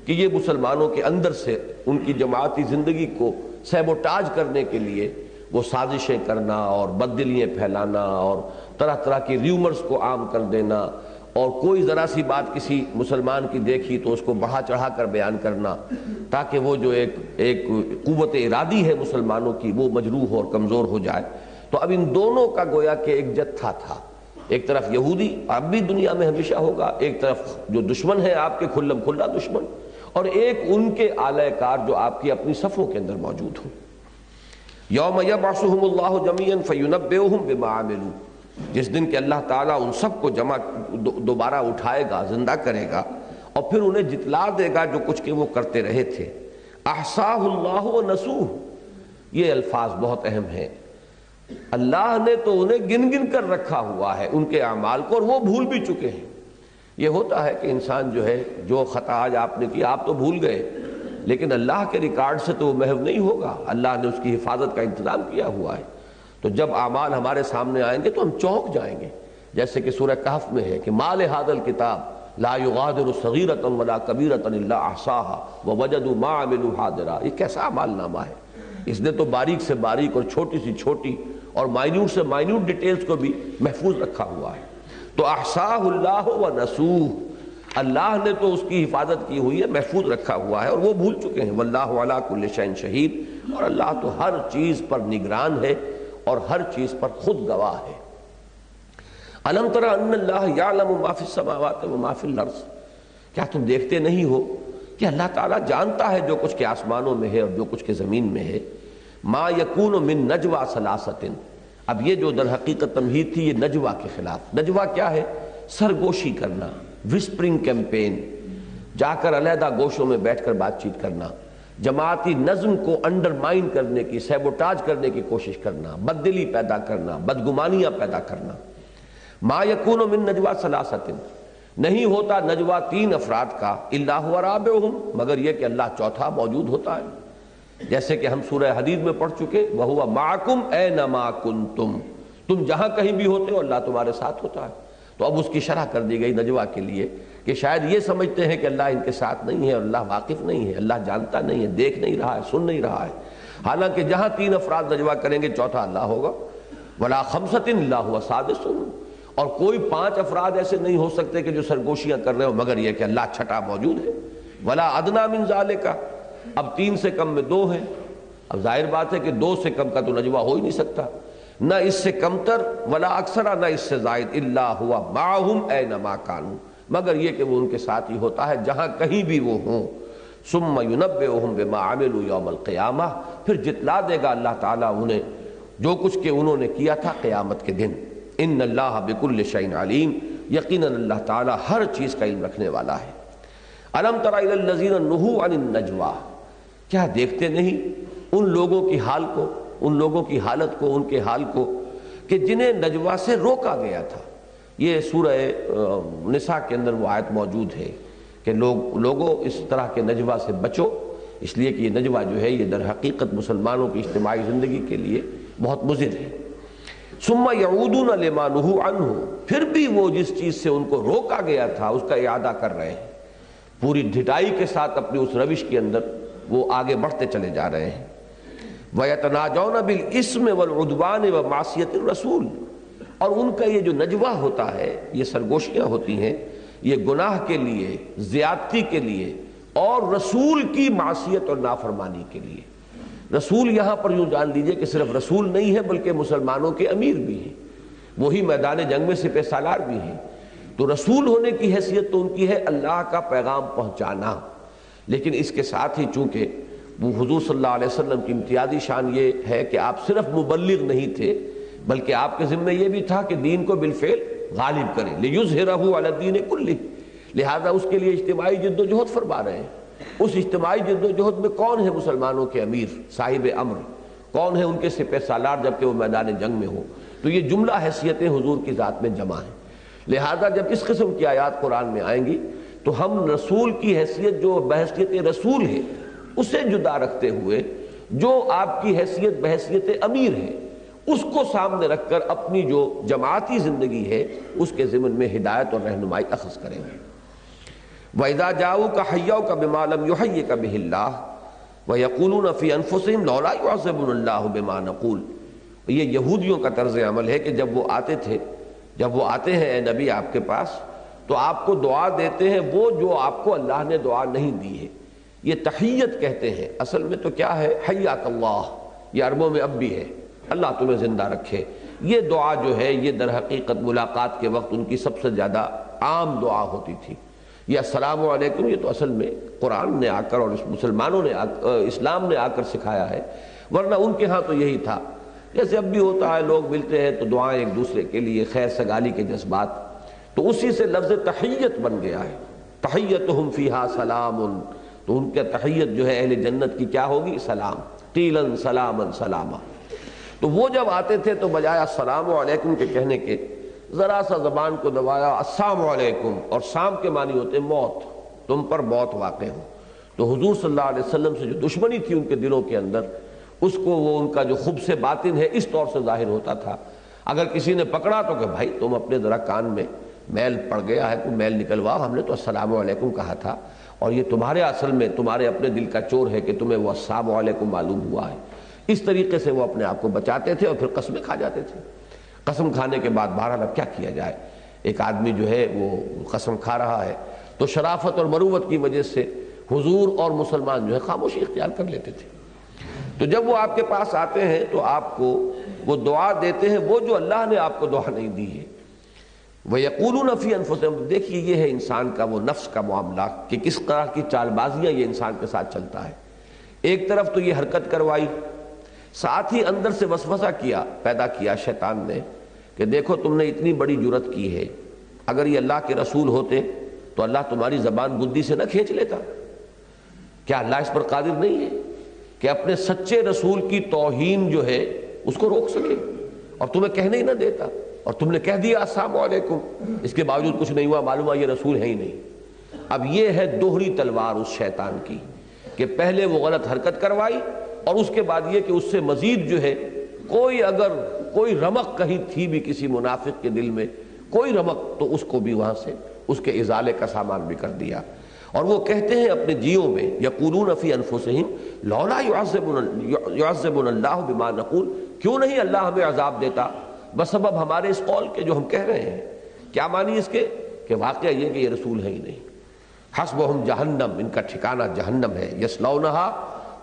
کہ یہ مسلمانوں کے اندر سے ان کی جماعتی زندگی کو سیبوٹاج کرنے کے لیے وہ سازشیں کرنا اور بددلیاں پھیلانا اور طرح طرح کی ریومرز کو عام کر دینا، اور کوئی ذرا سی بات کسی مسلمان کی دیکھی تو اس کو بڑھا چڑھا کر بیان کرنا، تاکہ وہ جو ایک قوت ارادی ہے مسلمانوں کی وہ مجروح اور کمزور ہو جائے۔ تو اب ان دونوں کا گویا کہ ایک جتھا تھا، ایک طرف یہودی، اب بھی دنیا میں ہمیشہ ہوگا، ایک طرف جو دشمن ہے آپ کے کھلم کھلا دشمن، اور ایک ان کے آلہ کار جو آپ کی اپنی صفوں کے اندر موجود ہوں۔ یوم یبعثہم اللہ جمیعا فینبئہم بما عملوا، جس دن کہ اللہ تعالیٰ ان سب کو جمع دوبارہ اٹھائے گا، زندہ کرے گا، اور پھر انہیں جتلا دے گا جو کچھ کہ وہ کرتے رہے تھے۔ احصاہ اللہ ونسوہ، یہ الفاظ بہت اہم ہیں۔ اللہ نے تو انہیں گن گن کر رکھا ہوا ہے ان کے اعمال کو، اور وہ بھول بھی چکے ہیں۔ یہ ہوتا ہے کہ انسان جو ہے جو خطا آج آپ نے کی آپ تو بھول گئے، لیکن اللہ کے ریکارڈ سے تو وہ محو نہیں ہوگا، اللہ نے اس کی حفاظت کا انتظام کیا ہوا ہے۔ تو جب اعمال ہمارے سامنے آئیں گے تو ہم چونک جائیں گے، جیسے کہ سورہ کہف میں ہے کہ ما لہذا الکتاب لا یغادر صغیرۃ ولا کبیرۃ الا احصاها ووجدوا ما عملوا حاضرا، یہ کیسا اعمال نامہ ہے، اس نے تو باریک سے باریک اور چھوٹی سے چھوٹی اور مائنیوٹ سے مائنیوٹ ڈیٹیلز کو بھی محفوظ رکھا ہوا ہے۔ تو احصاہ اللہ ونسوہ، اللہ نے تو اس کی حفاظت کی ہوئی ہے، محفوظ رکھا ہوا ہے، اور وہ بھول چکے ہیں۔ واللہ علی کل شیء شہید، اور اللہ تو ہر چیز پر نگران ہے اور ہر چیز پر خود گواہ ہے۔ الم تر ان اللہ یعلم ما فی السماوات و ما فی الارض، کیا تم دیکھتے نہیں ہو کہ اللہ تعالیٰ جانتا ہے جو کچھ کے آسمانوں میں ہے اور جو کچھ کے زمین میں ہے۔ ما یکون من نجوا ثلاثۃ، اب یہ جو در حقیقت تمہید تھی یہ نجوا کے خلاف۔ نجوا کیا ہے؟ سرگوشی کرنا، وسپرنگ کیمپین، جا کر علیحدہ گوشوں میں بیٹھ کر بات چیت کرنا، جماعتی نظم کو انڈرمائن کرنے کی، سیبوٹاج کرنے کی کوشش کرنا، بددلی پیدا کرنا، بدگمانیاں پیدا کرنا۔ ما یکون من نجوا ثلاثۃ، نہیں ہوتا نجوا تین افراد کا، الا هو رابعهم، مگر یہ کہ اللہ چوتھا موجود ہوتا ہے، جیسے کہ ہم سورہ حدید میں پڑھ چکے، وَهُوَ مَعَكُمْ أَيْنَمَا كُنْتُمْ، تم جہاں کہیں بھی ہوتے ہو اللہ تمہارے ساتھ ہوتا ہے۔ تو اب اس کی شرح کر دی گئی نجوا کے لیے کہ شاید یہ سمجھتے ہیں کہ اللہ ان کے ساتھ نہیں ہے اور اللہ واقف نہیں ہے، اللہ جانتا نہیں ہے، دیکھ نہیں رہا ہے، سن نہیں رہا ہے، حالانکہ جہاں تین افراد نجوا کریں گے چوتھا اللہ ہوگا۔ وَلَا خَمْسَةٍ إِلَّا هُوَ سَادِسُهُمْ، اور کوئی پانچ افراد ایسے نہیں ہو سکتے کہ جو سرگوشیاں کر رہے ہو مگر یہ کہ اللہ چھٹا موجود ہے۔ وَلَا أَدْنَىٰ مِنْ ذَلِكَ، اب تین سے کم میں دو ہیں، اب ظاہر بات ہے کہ دو سے کم کا تو نجوا ہو ہی نہیں سکتا، نہ اس سے کمتر، ولا اکثر، نہ اس سے زائد، الا ہوا معہم اینما کانوا، مگر یہ کہ وہ ان کے ساتھ ہی ہوتا ہے جہاں کہیں بھی وہ ہوں۔ ثم ینبئہم بما عملوا یوم القیامہ، پھر جتلا دے گا اللہ تعالیٰ انہیں جو کچھ کہ انہوں نے کیا تھا قیامت کے دن۔ ان اللہ بکل شیء علیم، یقیناً اللہ تعالیٰ ہر چیز کا علم رکھنے والا ہے۔ الم تر الی الذین نہوا عن النجوی، کیا دیکھتے نہیں ان لوگوں کی حال کو، ان لوگوں کی حالت کو، ان کے حال کو کہ جنہیں نجوا سے روکا گیا تھا۔ یہ سورہ نساء کے اندر وہ آیت موجود ہے کہ لوگوں اس طرح کے نجوا سے بچو، اس لیے کہ یہ نجوا جو ہے یہ در حقیقت مسلمانوں کی اجتماعی زندگی کے لیے بہت مضر ہے۔ ثم یعودون لما نہوا عنہ، پھر بھی وہ جس چیز سے ان کو روکا گیا تھا اس کا اعادہ کر رہے ہیں، پوری ڈھٹائی کے ساتھ اپنی اس روش کے اندر وہ آگے بڑھتے چلے جا رہے ہیں۔ وَيَتَنَاجَوْنَ بِالْإِثْمِ وَالْعُدْوَانِ وَمَعْصِيَةِ الرَّسُولِ، اور ان کا یہ جو نجوا ہوتا ہے، یہ سرگوشیاں ہوتی ہیں، یہ گناہ کے لیے، زیادتی کے لیے اور رسول کی معصیت اور نافرمانی کے لیے۔ رسول یہاں پر یوں جان لیجئے کہ صرف رسول نہیں ہے بلکہ مسلمانوں کے امیر بھی ہیں، وہی میدان جنگ میں سپہ سالار بھی ہیں، تو رسول ہونے کی حیثیت تو ان کی ہے اللہ کا پیغام پہنچانا، لیکن اس کے ساتھ ہی چونکہ وہ حضور صلی اللہ علیہ وسلم کی امتیازی شان یہ ہے کہ آپ صرف مبلغ نہیں تھے بلکہ آپ کے ذمہ یہ بھی تھا کہ دین کو بالفعل غالب کریں، لِيُظْهِرَهُ عَلَى الدِّينِ كُلِّهِ، لہذا اس کے لیے اجتماعی جد و جہد فرما رہے ہیں۔ اس اجتماعی جد و جہد میں کون ہے مسلمانوں کے امیر، صاحب امر، کون ہے ان کے سپہ سالار جبکہ وہ میدان جنگ میں ہو؟ تو یہ جملہ حیثیتیں حضور کی ذات میں جمع ہیں، لہذا جب اس قسم کی آیات قرآن میں آئیں گی تو ہم رسول کی حیثیت جو بحیثیت رسول ہے اسے جدا رکھتے ہوئے جو آپ کی حیثیت بحیثیت امیر ہے اس کو سامنے رکھ کر اپنی جو جماعتی زندگی ہے اس کے ضمن میں ہدایت اور رہنمائی اخذ کریں گے۔ وَإِذَا جَاءُوكَ حَيَّوْكَ بِمَا لَمْ يُحَيِّكَ بِهِ اللَّهُ وَيَقُولُونَ فِي أَنفُسِهِمْ لَوْلَا يُعَذِّبُنَا اللَّهُ بِمَا نَقُولُ، یہ یہودیوں کا طرز عمل ہے کہ جب وہ آتے ہیں اے نبی آپ کے پاس تو آپ کو دعا دیتے ہیں وہ جو آپ کو اللہ نے دعا نہیں دی ہے۔ یہ تحیت کہتے ہیں، اصل میں تو کیا ہے، حیاک اللہ، یہ عربوں میں اب بھی ہے، اللہ تمہیں زندہ رکھے۔ یہ دعا جو ہے یہ در حقیقت ملاقات کے وقت ان کی سب سے زیادہ عام دعا ہوتی تھی۔ یہ السلام علیکم، یہ تو اصل میں قرآن نے آ کر اور مسلمانوں نے اسلام نے آ کر سکھایا ہے، ورنہ ان کے ہاں تو یہی تھا۔ جیسے اب بھی ہوتا ہے، لوگ ملتے ہیں تو دعائیں ایک دوسرے کے لیے، خیر سگالی کے جذبات، تو اسی سے لفظ تحیت بن گیا ہے۔ تحیتہم فیہا سلام، تو ان کا تحیت جو ہے اہل جنت کی کیا ہوگی؟ سلام، قیلاً سلاماً سلاما۔ تو وہ جب آتے تھے تو بجائے السلام علیکم کے کہنے کے ذرا سا زبان کو دبایا، السلام علیکم، اور سام کے معنی ہوتے موت، تم پر موت واقع ہو۔ تو حضور صلی اللہ علیہ وسلم سے جو دشمنی تھی ان کے دلوں کے اندر، اس کو وہ ان کا جو خبث باطن ہے اس طور سے ظاہر ہوتا تھا۔ اگر کسی نے پکڑا تو کہ بھائی تم اپنے ذرا کان میں میل پڑ گیا ہے، کوئی میل نکلواؤ، ہم نے تو السلام علیکم کہا تھا، اور یہ تمہارے اصل میں تمہارے اپنے دل کا چور ہے کہ تمہیں وہ السلام علیکم معلوم ہوا ہے۔ اس طریقے سے وہ اپنے آپ کو بچاتے تھے اور پھر قسمیں کھا جاتے تھے۔ قسم کھانے کے بعد بہرحال اب کیا کیا جائے، ایک آدمی جو ہے وہ قسم کھا رہا ہے تو شرافت اور مروت کی وجہ سے حضور اور مسلمان جو ہے خاموشی اختیار کر لیتے تھے۔ تو جب وہ آپ کے پاس آتے ہیں تو آپ کو وہ دعا دیتے ہیں وہ جو اللہ نے آپ کو دعا نہیں دی ہے۔ وَيَقُولُونَ فِي أَنفُسِهِمْ، دیکھیے یہ ہے انسان کا وہ نفس کا معاملہ کہ کس طرح کی چال بازیاں یہ انسان کے ساتھ چلتا ہے۔ ایک طرف تو یہ حرکت کروائی، ساتھ ہی اندر سے وسوسہ پیدا کیا شیطان نے کہ دیکھو تم نے اتنی بڑی جرت کی ہے، اگر یہ اللہ کے رسول ہوتے تو اللہ تمہاری زبان گدی سے نہ کھینچ لیتا؟ کیا اللہ اس پر قادر نہیں ہے کہ اپنے سچے رسول کی توہین جو ہے اس کو روک سکے، اور تمہیں کہنے ہی نہ دیتا، اور تم نے کہہ دیا السلام علیکم، اس کے باوجود کچھ نہیں ہوا، معلوم ہے یہ رسول ہے ہی نہیں۔ اب یہ ہے دوہری تلوار اس شیطان کی کہ پہلے وہ غلط حرکت کروائی اور اس کے بعد یہ کہ اس سے مزید جو ہے اگر کوئی رمق کہیں تھی بھی کسی منافق کے دل میں، کوئی رمق، تو اس کو بھی وہاں سے اس کے ازالے کا سامان بھی کر دیا۔ اور وہ کہتے ہیں اپنے جیوں میں، یقولون فی انفسہم لولا یعذبنا اللہ بما نقول، کیوں نہیں اللہ ہمیں عذاب دیتا بسبب ہمارے اس قول کے جو ہم کہہ رہے ہیں۔ کیا معنی اس کے کہ واقعہ یہ کہ یہ رسول ہے ہی نہیں۔ حسبہم جہنم، ان کا ٹھکانہ جہنم ہے، یصلونہا،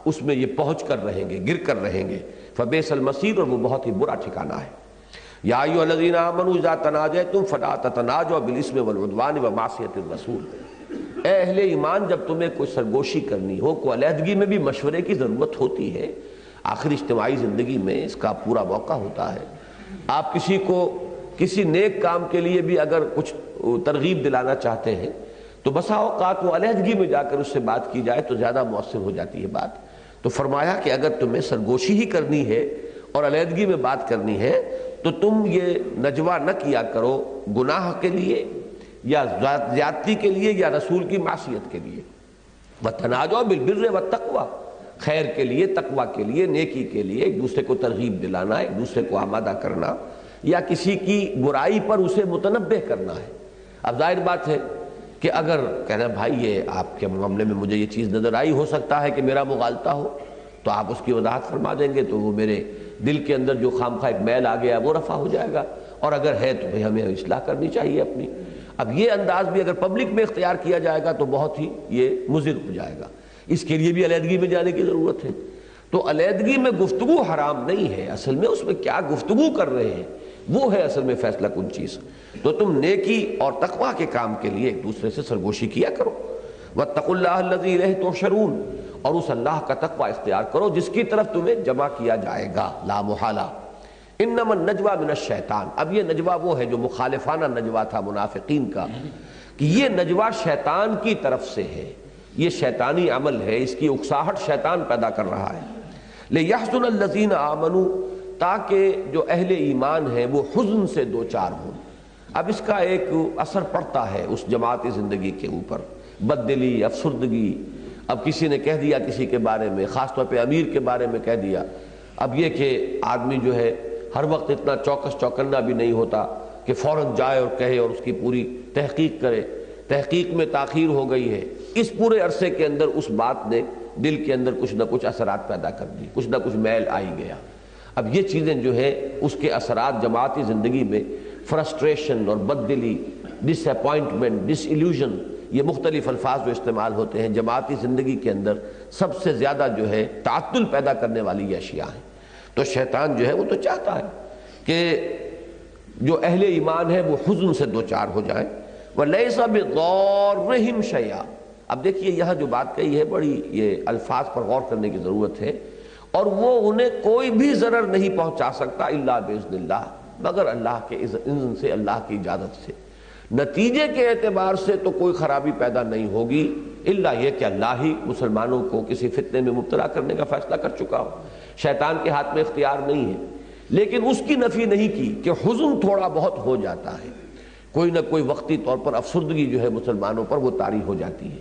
اس میں یہ پہنچ کر رہیں گے، گر کر رہیں گے، فبئس المصیر، اور وہ بہت ہی برا ٹھکانہ ہے۔ یا ایھا الذین آمنوا اذا تناجیتم فلا تتناجوا بالاسم والعدوان ومعصیۃ الرسول، اے اہل ایمان جب تمہیں کوئی سرگوشی کرنی ہو، کوئی علیحدگی میں بھی مشورے کی ضرورت ہوتی ہے، آخر اجتماعی زندگی میں اس کا پورا موقع ہوتا ہے۔ آپ کسی کو کسی نیک کام کے لیے بھی اگر کچھ ترغیب دلانا چاہتے ہیں تو بسا اوقات وہ علیحدگی میں جا کر اس سے بات کی جائے تو زیادہ مؤثر ہو جاتی ہے بات۔ تو فرمایا کہ اگر تمہیں سرگوشی ہی کرنی ہے اور علیحدگی میں بات کرنی ہے تو تم یہ نجوہ نہ کیا کرو گناہ کے لیے یا زیادتی کے لیے یا رسول کی معصیت کے لیے۔ وَتَنَاجَوْا بِالْبِرِّ وَالتَّقْوَىٰ، خیر کے لیے، تقوی کے لیے، نیکی کے لیے، ایک دوسرے کو ترغیب دلانا، ایک دوسرے کو آمادہ کرنا، یا کسی کی برائی پر اسے متنبہ کرنا ہے۔ اب ظاہر بات ہے کہ اگر کہنا بھائی یہ آپ کے معاملے میں مجھے یہ چیز نظر آئی، ہو سکتا ہے کہ میرا مغالطہ ہو، تو آپ اس کی وضاحت فرما دیں گے تو وہ میرے دل کے اندر جو خامخواہ ایک میل آ گیا وہ رفع ہو جائے گا، اور اگر ہے تو بھئی ہمیں اصلاح کرنی چاہیے اپنی۔ اب یہ انداز بھی اگر پبلک میں اختیار کیا جائے گا تو بہت ہی یہ مضر ہو جائے گا، اس کے لیے بھی علیحدگی میں جانے کی ضرورت ہے۔ تو علیحدگی میں گفتگو حرام نہیں ہے، اصل میں اس میں کیا گفتگو کر رہے ہیں وہ ہے اصل میں فیصلہ کن چیز۔ تو تم نیکی اور تقوی کے کام کے لیے ایک دوسرے سے سرگوشی کیا کرو۔ واتقوا اللہ الذی الیہ تحشرون، اور اس اللہ کا تقوی اختیار کرو جس کی طرف تمہیں جمع کیا جائے گا لا محالہ۔ انما النجوى من الشیطان، اب یہ نجوہ وہ ہے جو مخالفانہ نجوہ تھا منافقین کا، کہ یہ نجوہ شیطان کی طرف سے ہے، یہ شیطانی عمل ہے، اس کی اکساہٹ شیطان پیدا کر رہا ہے۔ لِيَحْزُنَ الَّذِينَ آمَنُوا، تاکہ جو اہل ایمان ہیں وہ حزن سے دوچار ہوں۔ اب اس کا ایک اثر پڑتا ہے اس جماعتی زندگی کے اوپر، بددلی، افسردگی۔ اب کسی نے کہہ دیا کسی کے بارے میں، خاص طور پہ امیر کے بارے میں کہہ دیا، اب یہ کہ آدمی جو ہے ہر وقت اتنا چوکس چوکنا بھی نہیں ہوتا کہ فوراً جائے اور کہے اور اس کی پوری تحقیق کرے، تحقیق میں تاخیر ہو گئی ہے۔ اس پورے عرصے کے اندر اس بات نے دل کے اندر کچھ نہ کچھ اثرات پیدا کر دی، کچھ نہ کچھ میل آئی گیا۔ اب یہ چیزیں جو ہے اس کے اثرات جماعتی زندگی میں فرسٹریشن اور بددلی، ڈس اپوائنٹمنٹ، ڈس ایلیوژن، یہ مختلف الفاظ جو استعمال ہوتے ہیں جماعتی زندگی کے اندر، سب سے زیادہ جو ہے تعطل پیدا کرنے والی یہ اشیاء ہیں۔ تو شیطان جو ہے وہ تو چاہتا ہے کہ جو اہل ایمان ہے وہ حزن سے دوچار ہو جائیں۔ وَلَيْسَ بِضَارِّهِمْ شَيْئًا، اب دیکھیے یہاں جو بات کہی ہے بڑی یہ الفاظ پر غور کرنے کی ضرورت ہے، اور وہ انہیں کوئی بھی ضرر نہیں پہنچا سکتا الا باذن اللہ، مگر اللہ کے اذن سے، اللہ کی اجازت سے۔ نتیجے کے اعتبار سے تو کوئی خرابی پیدا نہیں ہوگی الا یہ کہ اللہ ہی مسلمانوں کو کسی فتنے میں مبتلا کرنے کا فیصلہ کر چکا ہو، شیطان کے ہاتھ میں اختیار نہیں ہے۔ لیکن اس کی نفی نہیں کی کہ حزن تھوڑا بہت ہو جاتا ہے، کوئی نہ کوئی وقتی طور پر افسردگی جو ہے مسلمانوں پر وہ طاری ہو جاتی ہے،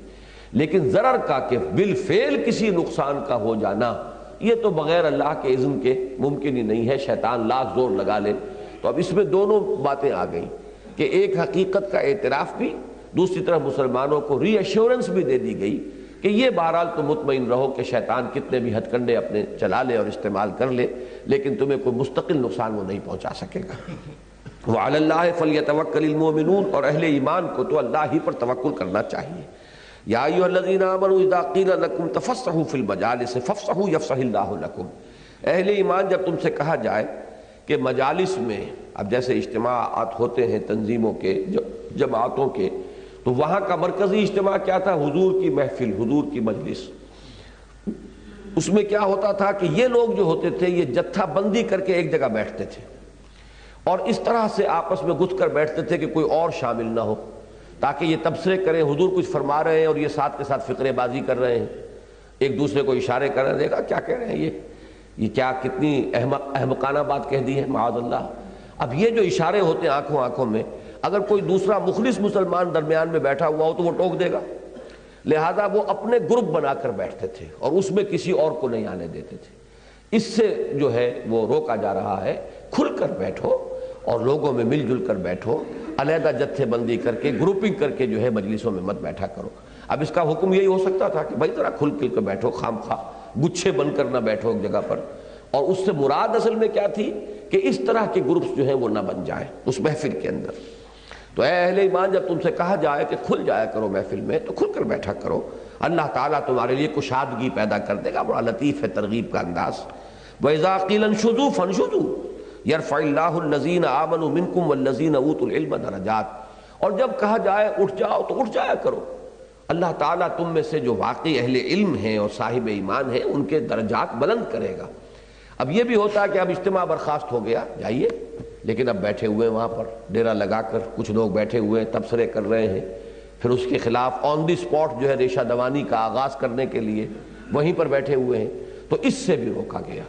لیکن ضرر کا کہ بالفعل کسی نقصان کا ہو جانا یہ تو بغیر اللہ کے اذن کے ممکن ہی نہیں ہے، شیطان لاکھ زور لگا لے۔ تو اب اس میں دونوں باتیں آ گئیں کہ ایک حقیقت کا اعتراف بھی، دوسری طرف مسلمانوں کو ری ایشورنس بھی دے دی گئی کہ یہ بہرحال تم مطمئن رہو کہ شیطان کتنے بھی ہتھ کنڈے اپنے چلا لے اور استعمال کر لے، لیکن تمہیں کوئی مستقل نقصان وہ نہیں پہنچا سکے گا۔ وعلی اللہ فلیتوکل المؤمنون، اور اہل ایمان کو تو اللہ ہی پر توکل کرنا چاہیے۔ یا ایھا الذین آمنوا اذا قیل لکم تفسحوا فی المجالس فافسحوا یفسح اللہ لکم، اہل ایمان جب تم سے کہا جائے کہ مجالس میں، اب جیسے اجتماعات ہوتے ہیں تنظیموں کے، جماعتوں کے، تو وہاں کا مرکزی اجتماع کیا تھا؟ حضور کی محفل، حضور کی مجلس۔ اس میں کیا ہوتا تھا کہ یہ لوگ جو ہوتے تھے یہ جتھا بندی کر کے ایک جگہ بیٹھتے تھے، اور اس طرح سے آپس میں گھس کر بیٹھتے تھے کہ کوئی اور شامل نہ ہو، تاکہ یہ تبصرے کریں حضور کچھ فرما رہے ہیں اور یہ ساتھ کے ساتھ فقرے بازی کر رہے ہیں، ایک دوسرے کو اشارے کر رہے ہیں، دیکھا کیا کہہ رہے ہیں یہ کیا کتنی احمقانہ بات کہہ دی ہے معاذ اللہ۔ اب یہ جو اشارے ہوتے ہیں آنکھوں میں، اگر کوئی دوسرا مخلص مسلمان درمیان میں بیٹھا ہوا ہو تو وہ ٹوک دے گا، لہذا وہ اپنے گروپ بنا کر بیٹھتے تھے اور اس میں کسی اور کو نہیں آنے دیتے تھے۔ اس سے جو ہے وہ روکا جا رہا ہے، کھل کر بیٹھو اور لوگوں میں مل جل کر بیٹھو، علیحدہ جتھے بندی کر کے گروپنگ کر کے جو ہے مجلسوں میں مت بیٹھا کرو۔ اب اس کا حکم یہی ہو سکتا تھا کہ بھائی ذرا کھل کر بیٹھو، خام خواہ گچھے بن کر نہ بیٹھو ایک جگہ پر، اور اس سے مراد اصل میں کیا تھی کہ اس طرح کے گروپس جو ہیں وہ نہ بن جائیں اس محفل کے اندر۔ تو اے اہل ایمان جب تم سے کہا جائے کہ کھل جایا کرو محفل میں تو کھل کر بیٹھا کرو، اللہ تعالیٰ تمہارے لیے کشادگی پیدا کر دے گا۔ بڑا لطیف ہے ترغیب کا انداز۔ وَإِذَا قِيلَ انشُزُوا فَانشُزُوا يَرْفَعِ اللَّهُ الَّذِينَ آمَنُوا مِنكُمْ وَالَّذِينَ أُوتُوا الْعِلْمَ دَرَجَاتٍ، اور جب کہا جائے اٹھ جاؤ تو اٹھ جایا کرو، اللہ تعالیٰ تم میں سے جو واقعی اہل علم ہیں اور صاحب ایمان ہیں ان کے درجات بلند کرے گا۔ اب یہ بھی ہوتا ہے کہ اب اجتماع برخاست ہو گیا، جائیے، لیکن اب بیٹھے ہوئے وہاں پر ڈیرا لگا کر کچھ لوگ بیٹھے ہوئے تبصرے کر رہے ہیں، پھر اس کے خلاف آن دی اسپاٹ جو ہے ریشہ دوانی کا آغاز کرنے کے لیے وہیں پر بیٹھے ہوئے ہیں، تو اس سے بھی روکا گیا۔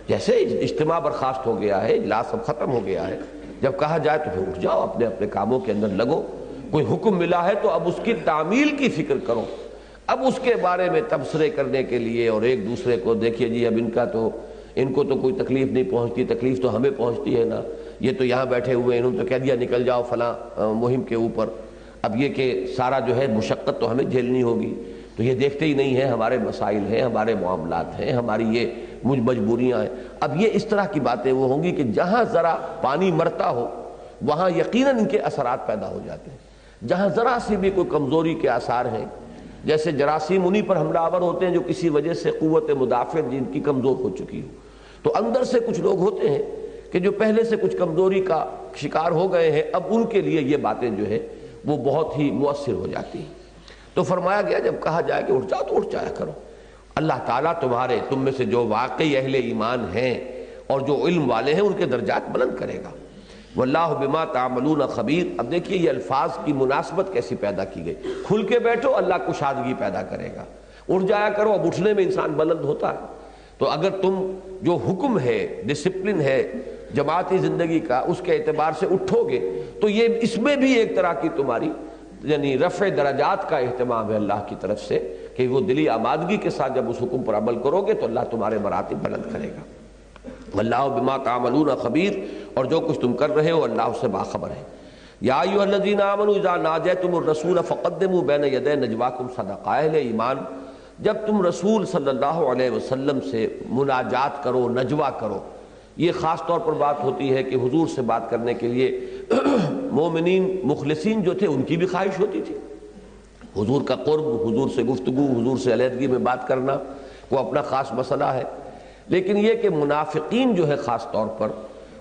جیسے اجتماع برخاست ہو گیا ہے، اجلاس اب ختم ہو گیا ہے، جب کہا جائے تو پھر اٹھ جاؤ، اپنے اپنے کاموں کے اندر لگو، کوئی حکم ملا ہے تو اب اس کی تعمیل کی فکر کرو، اب اس کے بارے میں تبصرے کرنے کے لیے اور ایک دوسرے کو دیکھیے جی اب ان کو تو کوئی تکلیف نہیں پہنچتی، تکلیف تو ہمیں پہنچتی ہے نا، یہ تو یہاں بیٹھے ہوئے ہیں، انہوں نے تو کہہ دیا نکل جاؤ فلاں مہم کے اوپر، اب یہ کہ سارا جو ہے مشقت تو ہمیں جھیلنی ہوگی، تو یہ دیکھتے ہی نہیں ہیں ہمارے مسائل ہیں، ہمارے معاملات ہیں، ہماری یہ مجبوریاں ہیں۔ اب یہ اس طرح کی باتیں وہ ہوں گی کہ جہاں ذرا پانی مرتا ہو وہاں یقیناً ان کے اثرات پیدا ہو جاتے ہیں، جہاں ذرا سی بھی کوئی کمزوری کے آثار ہیں، جیسے جراثیم انہی پر حملہ آور ہوتے ہیں جو کسی وجہ سے قوت مدافعت جن کی کمزور ہو چکی ہو، تو اندر سے کچھ لوگ ہوتے ہیں کہ جو پہلے سے کچھ کمزوری کا شکار ہو گئے ہیں، اب ان کے لیے یہ باتیں جو ہے وہ بہت ہی مؤثر ہو جاتی ہیں۔ تو فرمایا گیا جب کہا جائے کہ اٹھ جاؤ تو اٹھ جایا کرو، اللہ تعالیٰ تم میں سے جو واقعی اہل ایمان ہیں اور جو علم والے ہیں ان کے درجات بلند کرے گا۔ واللہ بما تعملون خبیر۔ اب دیکھیے یہ الفاظ کی مناسبت کیسی پیدا کی گئی، کھل کے بیٹھو اللہ کشادگی پیدا کرے گا، اٹھ جایا کرو، اب اٹھنے میں انسان بلند ہوتا ہے۔ تو اگر تم جو حکم ہے، ڈسپلن ہے جماعتی زندگی کا، اس کے اعتبار سے اٹھو گے تو یہ اس میں بھی ایک طرح کی تمہاری یعنی رفع درجات کا اہتمام ہے اللہ کی طرف سے، کہ وہ دلی آمادگی کے ساتھ جب اس حکم پر عمل کرو گے تو اللہ تمہارے مراتب بلند کرے گا۔ واللہ بما تعملون خبیر، اور جو کچھ تم کر رہے ہو اللہ اس سے باخبر ہے۔ یا ایھا الذین آمنوا اذا ناجیتم الرسول فقدموا بین یدی نجواکم صدقہ، اہل ایمان جب تم رسول صلی اللہ علیہ وسلم سے مناجات کرو، نجوا کرو، یہ خاص طور پر بات ہوتی ہے کہ حضور سے بات کرنے کے لیے مومنین مخلصین جو تھے ان کی بھی خواہش ہوتی تھی، حضور کا قرب، حضور سے گفتگو، حضور سے علیحدگی میں بات کرنا وہ اپنا خاص مسئلہ ہے، لیکن یہ کہ منافقین جو ہے خاص طور پر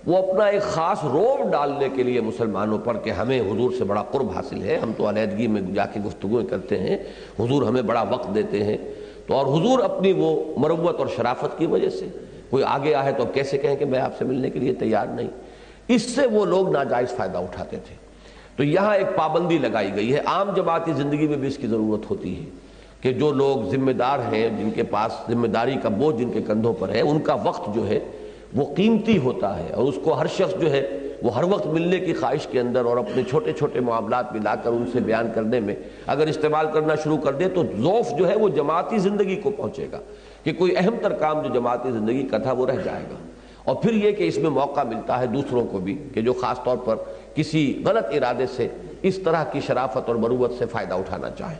وہ اپنا ایک خاص روب ڈالنے کے لیے مسلمانوں پر کہ ہمیں حضور سے بڑا قرب حاصل ہے، ہم تو علیحدگی میں جا کے گفتگویں کرتے ہیں، حضور ہمیں بڑا وقت دیتے ہیں، تو اور حضور اپنی وہ مروت اور شرافت کی وجہ سے کوئی آگے آئے تو اب کیسے کہیں کہ میں آپ سے ملنے کے لیے تیار نہیں، اس سے وہ لوگ ناجائز فائدہ اٹھاتے تھے۔ تو یہاں ایک پابندی لگائی گئی ہے، عام جماعتی زندگی میں بھی اس کی ضرورت ہوتی ہے کہ جو لوگ ذمہ دار ہیں، جن کے پاس ذمہ داری کا بوجھ جن کے کندھوں پر ہے، ان کا وقت جو ہے وہ قیمتی ہوتا ہے، اور اس کو ہر شخص جو ہے وہ ہر وقت ملنے کی خواہش کے اندر اور اپنے چھوٹے چھوٹے معاملات ملا کر ان سے بیان کرنے میں اگر استعمال کرنا شروع کر دے تو ضعف جو ہے وہ جماعتی زندگی کو پہنچے گا، کہ کوئی اہم تر کام جو جماعتی زندگی کا تھا وہ رہ جائے گا۔ اور پھر یہ کہ اس میں موقع ملتا ہے دوسروں کو بھی کہ جو خاص طور پر کسی غلط ارادے سے اس طرح کی شرافت اور مروت سے فائدہ اٹھانا چاہیں۔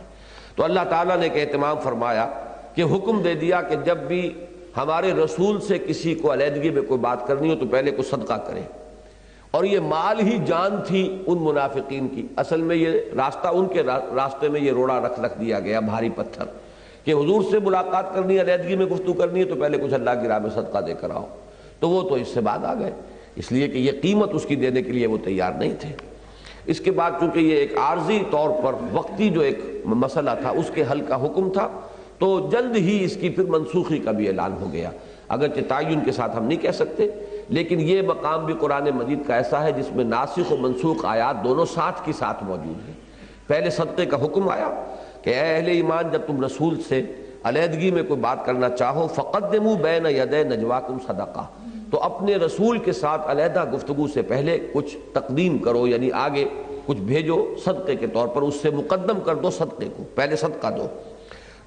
تو اللہ تعالیٰ نے کہ اہتمام فرمایا کہ حکم دے دیا کہ جب بھی ہمارے رسول سے کسی کو علیحدگی میں کوئی بات کرنی ہو تو پہلے کو صدقہ کریں، اور یہ مال ہی جان تھی ان منافقین کی. اصل میں یہ راستہ ان کے راستے میں یہ روڑا رکھ دیا گیا، بھاری پتھر، کہ حضور سے ملاقات کرنی ہے، علیحدگی میں گفتگو کرنی ہے تو پہلے کچھ اللہ کی راہ میں صدقہ دے کر آؤ. تو وہ تو اس سے بعد آ گئے، اس لیے کہ یہ قیمت اس کی دینے کے لیے وہ تیار نہیں تھے. اس کے بعد چونکہ یہ ایک عارضی طور پر وقتی جو ایک مسئلہ تھا اس کے حل کا حکم تھا، تو جلد ہی اس کی پھر منسوخی کا بھی اعلان ہو گیا. اگرچہ تعین کے ساتھ ہم نہیں کہہ سکتے، لیکن یہ مقام بھی قرآن مجید کا ایسا ہے جس میں ناسخ و منسوخ آیات دونوں ساتھ کی ساتھ موجود ہیں. پہلے صدقے کا حکم آیا کہ اے اہل ایمان، جب تم رسول سے علیحدگی میں کوئی بات کرنا چاہو فقدموا بین یدی نجواکم صدقہ، تو اپنے رسول کے ساتھ علیحدہ گفتگو سے پہلے کچھ تقدیم کرو، یعنی آگے کچھ بھیجو صدقے کے طور پر، اس سے مقدم کر دو صدقے کو، پہلے صدقہ دو.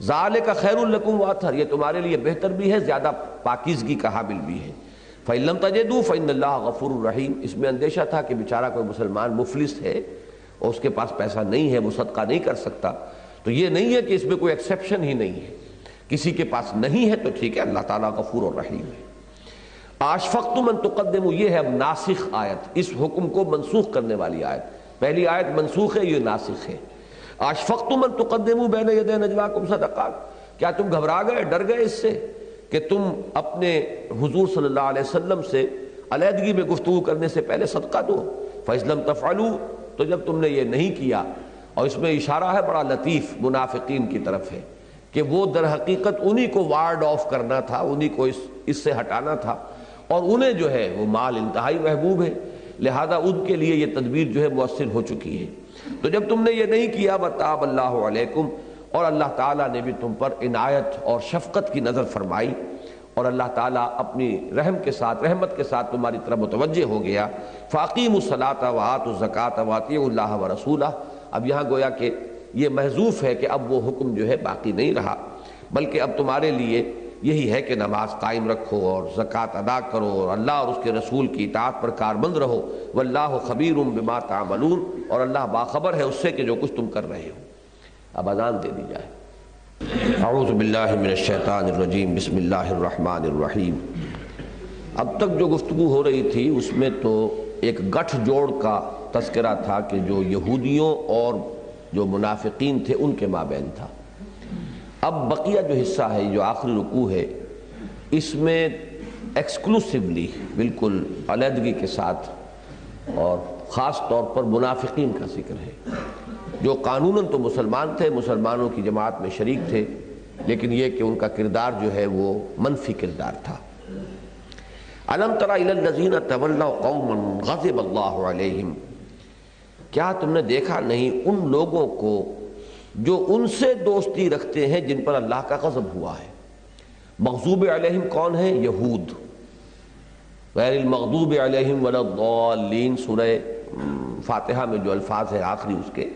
ذالک خیر لکم واطہر، یہ تمہارے لیے بہتر بھی ہے، زیادہ پاکیزگی کا حامل بھی ہے. فإن لم تجدوا فإن اللہ غفور رحیم. اس میں اندیشہ تھا کہ بیچارہ کوئی مسلمان مفلس ہے اور اس کے پاس پیسہ نہیں ہے، وہ صدقہ نہیں کر سکتا. تو یہ نہیں ہے کہ اس میں کوئی ایکسیپشن ہی نہیں ہے، کسی کے پاس نہیں ہے تو ٹھیک ہے، اللہ تعالیٰ غفور اور رحیم ہے. اشفقتم ان تقدموا، یہ ہے اب ناسخ آیت، اس حکم کو منسوخ کرنے والی آیت. پہلی آیت منسوخ ہے، یہ ناسخ ہے. اشفقتم ان تقدموا بین یدی نجواکم صدقات، کیا تم گھبرا گئے، ڈر گئے اس سے کہ تم اپنے حضور صلی اللہ علیہ وسلم سے علیحدگی میں گفتگو کرنے سے پہلے صدقہ دو. فإذ لم تفعلوا، تو جب تم نے یہ نہیں کیا، اور اس میں اشارہ ہے بڑا لطیف منافقین کی طرف ہے کہ وہ در حقیقت انہی کو وارڈ آف کرنا تھا، انہی کو اس سے ہٹانا تھا، اور انہیں جو ہے وہ مال انتہائی محبوب ہے، لہذا ان کے لیے یہ تدبیر جو ہے مؤثر ہو چکی ہے. تو جب تم نے یہ نہیں کیا وَتَابَ اللَّهُ عَلَيْكُمْ، اور اللہ تعالیٰ نے بھی تم پر عنایت اور شفقت کی نظر فرمائی، اور اللہ تعالیٰ اپنی رحم کے ساتھ، رحمت کے ساتھ تمہاری طرف متوجہ ہو گیا. فَأَقِيمُوا الصَّلَاةَ وَآتُوا الزَّكَاةَ وَأَطِيعُوا اللَّهَ وَرَسُولَهُ. اب یہاں گویا کہ یہ محذوف ہے کہ اب وہ حکم جو ہے باقی نہیں رہا، بلکہ اب تمہارے لیے یہی ہے کہ نماز قائم رکھو اور زکوٰۃ ادا کرو اور اللہ اور اس کے رسول کی اطاعت پر کاربند رہو. واللہ خبیر بما تعملون، اور اللہ باخبر ہے اس سے کہ جو کچھ تم کر رہے ہو. اب اذان دے دی جائے. اعوذ باللہ من الشیطان الرجیم، بسم اللہ الرحمن الرحیم. اب تک جو گفتگو ہو رہی تھی اس میں تو ایک گٹھ جوڑ کا تذکرہ تھا کہ جو یہودیوں اور جو منافقین تھے ان کے مابین تھا. اب بقیہ جو حصہ ہے، جو آخری رکوع ہے، اس میں ایکسکلوسیولی بالکل علیحدگی کے ساتھ اور خاص طور پر منافقین کا ذکر ہے، جو قانوناً تو مسلمان تھے، مسلمانوں کی جماعت میں شریک تھے، لیکن یہ کہ ان کا کردار جو ہے وہ منفی کردار تھا. الم تر الی الذین تولوا قوما غضب اللہ علیہم، کیا تم نے دیکھا نہیں ان لوگوں کو جو ان سے دوستی رکھتے ہیں جن پر اللہ کا غضب ہوا ہے. مغضوب علیہم کون ہیں؟ یہود. غیر المغضوب علیہم ولا الضالین، سورہ فاتحہ میں جو الفاظ ہیں آخری اس کے،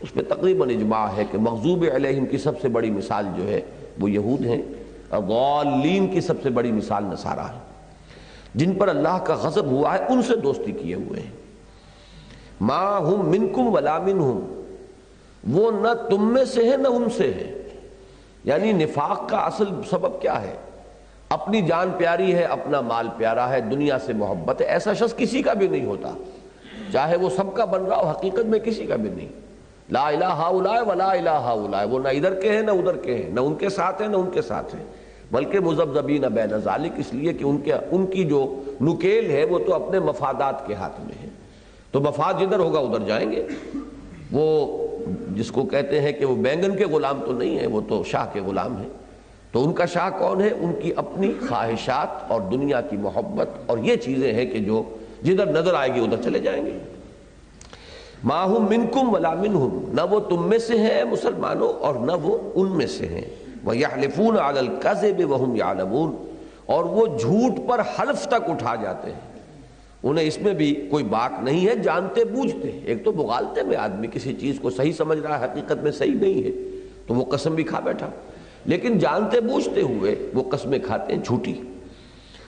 اس پہ تقریباً اجماع ہے کہ مغضوب علیہم کی سب سے بڑی مثال جو ہے وہ یہود ہیں، اور ضالین کی سب سے بڑی مثال نصارہ ہے. جن پر اللہ کا غضب ہوا ہے ان سے دوستی کیے ہوئے ہیں. ما ہم منکم ولا منہم، وہ نہ تم میں سے ہے نہ ان سے ہے. یعنی نفاق کا اصل سبب کیا ہے؟ اپنی جان پیاری ہے، اپنا مال پیارا ہے، دنیا سے محبت ہے. ایسا شخص کسی کا بھی نہیں ہوتا، چاہے وہ سب کا بن رہا ہو، حقیقت میں کسی کا بھی نہیں. لا الہ ہؤلاء ولا الہ ہؤلاء، وہ نہ ادھر کے ہیں نہ ادھر کے ہیں، نہ ان کے ساتھ ہیں نہ ان کے ساتھ ہیں، بلکہ مذبذبین بین ذالک، اس لیے کہ ان کی جو نکیل ہے وہ تو اپنے مفادات کے ہاتھ میں ہے. تو مفاد جدھر ہوگا ادھر جائیں گے. وہ جس کو کہتے ہیں کہ وہ بینگن کے غلام تو نہیں ہیں، وہ تو شاہ کے غلام ہیں. تو ان کا شاہ کون ہے؟ ان کی اپنی خواہشات اور دنیا کی محبت، اور یہ چیزیں ہیں کہ جو جدھر نظر آئے گی ادھر چلے جائیں گے. ما ہم منکم ولا منہم، نہ وہ تم میں سے ہیں مسلمانوں اور نہ وہ ان میں سے ہیں. وَيَحْلِفُونَ عَلَى الْكَذِبِ وَهُمْ يَعْلَمُونَ، اور وہ جھوٹ پر حلف تک اٹھا جاتے ہیں. انہیں اس میں بھی کوئی باک نہیں ہے، جانتے بوجھتے. ایک تو مغالطے میں آدمی کسی چیز کو صحیح سمجھ رہا ہے، حقیقت میں صحیح نہیں ہے، تو وہ قسم بھی کھا بیٹھا. لیکن جانتے بوجھتے ہوئے وہ قسمیں کھاتے ہیں جھوٹی.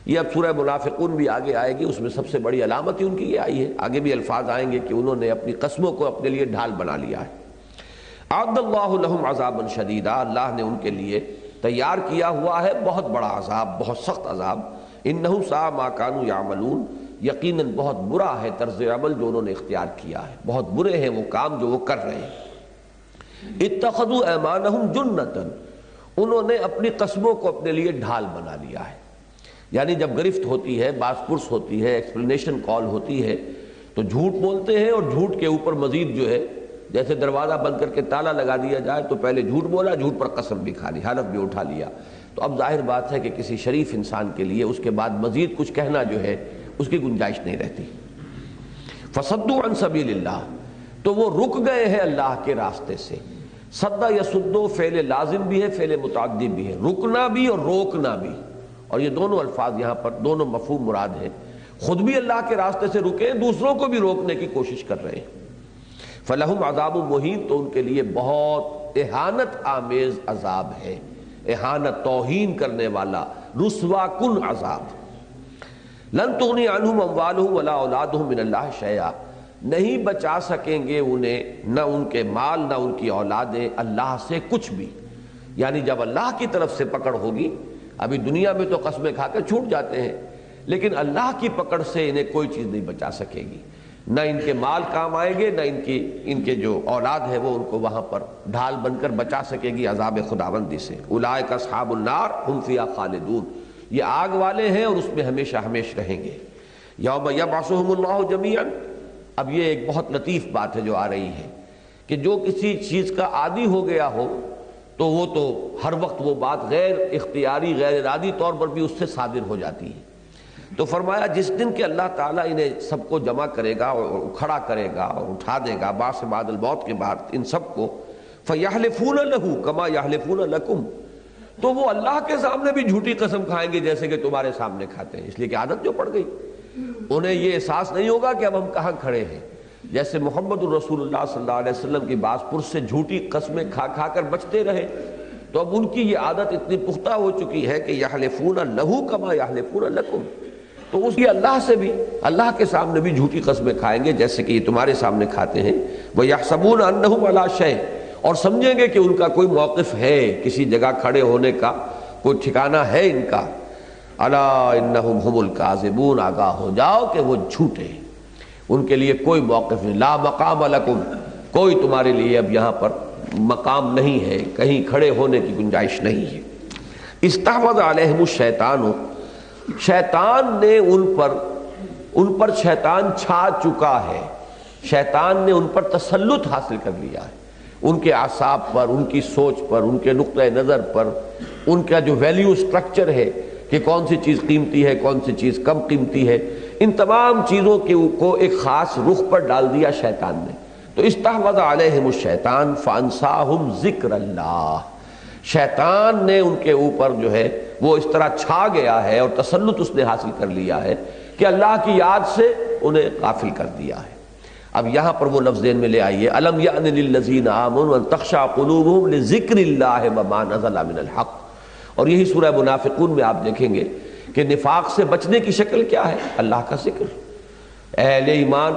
یہ اب سورہ منافقون بھی آگے آئے گی، اس میں سب سے بڑی علامت ہی ان کی یہ آئی ہے. آگے بھی الفاظ آئیں گے کہ انہوں نے اپنی قسموں کو اپنے لیے ڈھال بنا لیا ہے. اعد اللہ لہم عذابا شدیدا، اللہ نے ان کے لیے تیار کیا ہوا ہے بہت بڑا عذاب، بہت سخت عذاب. انہم ساء ما کانوا یعملون، یقیناً بہت برا ہے طرز عمل جو انہوں نے اختیار کیا ہے، بہت برے ہیں وہ کام جو وہ کر رہے ہیں۔ اتخذوا ایمانہم جنۃ، انہوں نے اپنی قسموں کو اپنے لیے ڈھال بنا لیا ہے۔ یعنی جب گرفت ہوتی ہے، باس پرس ہوتی ہے، ایکسپلینیشن کال ہوتی ہے، تو جھوٹ بولتے ہیں، اور جھوٹ کے اوپر مزید جو ہے جیسے دروازہ بند کر کے تالا لگا دیا جائے تو پہلے جھوٹ بولا، جھوٹ پر قسم بھی کھا لی، حلف بھی اٹھا لیا۔ تو اب ظاہر بات ہے کہ کسی شریف انسان کے لیے اس کے بعد مزید کچھ کہنا جو ہے اس کی گنجائش نہیں رہتی۔ فصدوا عن سبیل اللہ، تو وہ رک گئے ہیں اللہ کے راستے سے۔ صد یصدو فعل لازم بھی ہے، فعل متعدی بھی ہے، رکنا بھی اور روکنا بھی، اور یہ دونوں الفاظ یہاں پر دونوں مفہوم مراد ہیں۔ خود بھی اللہ کے راستے سے رکے، دوسروں کو بھی روکنے کی کوشش کر رہے ہیں۔ فلہم عذاب مہین، تو ان کے لیے بہت اہانت آمیز عذاب ہے، اہانت، توہین کرنے والا، رسوا کن عذاب۔ لن تغنی عنہم اموالہم ولا اولادہم من اللہ شیئا، نہیں بچا سکیں گے انہیں نہ ان کے مال نہ ان کی اولادیں اللہ سے کچھ بھی۔ یعنی جب اللہ کی طرف سے پکڑ ہوگی، ابھی دنیا میں تو قسمیں کھا کے چھوٹ جاتے ہیں، لیکن اللہ کی پکڑ سے انہیں کوئی چیز نہیں بچا سکے گی، نہ ان کے مال کام آئیں گے، نہ ان کے جو اولاد ہے وہ ان کو وہاں پر ڈھال بن کر بچا سکے گی عذاب خداوندی سے۔ اولئک اصحاب النار ہم فیہا خالدون، یہ آگ والے ہیں اور اس میں ہمیشہ ہمیش رہیں گے۔ یوم یبعثہم اللہ جمیعا، اب یہ ایک بہت لطیف بات ہے جو آ رہی ہے کہ جو کسی چیز کا عادی ہو گیا ہو تو وہ تو ہر وقت وہ بات غیر اختیاری غیر ارادی طور پر بھی اس سے صادر ہو جاتی ہے۔ تو فرمایا جس دن کہ اللہ تعالیٰ انہیں سب کو جمع کرے گا اور کھڑا کرے گا اور اٹھا دے گا بعث بعد الموت کے بعد ان سب کو، فَيَحْلِفُونَ لَهُ كَمَا يَحْلِفُونَ لَكُمْ، تو وہ اللہ کے سامنے بھی جھوٹی قسم کھائیں گے جیسے کہ تمہارے سامنے کھاتے ہیں، اس لیے کہ عادت جو پڑ گئی، انہیں یہ احساس نہیں ہوگا کہ اب ہم کہاں کھڑے ہیں۔ جیسے محمد الرسول اللہ صلی اللہ علیہ وسلم کی باس پرس سے جھوٹی قسمیں کھا کھا کر بچتے رہے، تو اب ان کی یہ عادت اتنی پختہ ہو چکی ہے کہ یحلفون لہ کما یحلفون لکم، تو اس کی اللہ سے بھی، اللہ کے سامنے بھی جھوٹی قسمیں کھائیں گے جیسے کہ یہ تمہارے سامنے کھاتے ہیں۔ وَيَحْسَبُونَ أَنَّهُمْ عَلَىٰ شَيْءٍ، اور سمجھیں گے کہ ان کا کوئی موقف ہے، کسی جگہ کھڑے ہونے کا کوئی ٹھکانہ ہے ان کا۔ الا انہم هم الکاذبون، آگاہ ہو جاؤ کہ وہ جھوٹے، ان کے لیے کوئی موقف نہیں، لا مقام لکم، کوئی تمہارے لیے اب یہاں پر مقام نہیں ہے، کہیں کھڑے ہونے کی گنجائش نہیں ہے۔ استحوذ علیہم الشیطان، شیطان نے ان پر شیطان چھا چکا ہے، شیطان نے ان پر تسلط حاصل کر لیا ہے، ان کے اعصاب پر، ان کی سوچ پر، ان کے نقطہ نظر پر، ان کا جو ویلیو سٹرکچر ہے کہ کون سی چیز قیمتی ہے کون سی چیز کم قیمتی ہے، ان تمام چیزوں کو ایک خاص رخ پر ڈال دیا شیطان نے۔ تو استحوذ علیہم الشیطان فانساہم ذکر اللہ، شیطان نے ان کے اوپر جو ہے وہ اس طرح چھا گیا ہے اور تسلط اس نے حاصل کر لیا ہے کہ اللہ کی یاد سے انہیں غافل کر دیا ہے۔ اب یہاں پر وہ لفظ ذہن میں لے آئیے، الم یأن للذین آمنوا ان تخشع قلوبہم لذکر اللہ وما نزل من الحق، اور یہی سورہ منافقون میں آپ دیکھیں گے کہ نفاق سے بچنے کی شکل کیا ہے؟ اللہ کا ذکر۔ اہل ایمان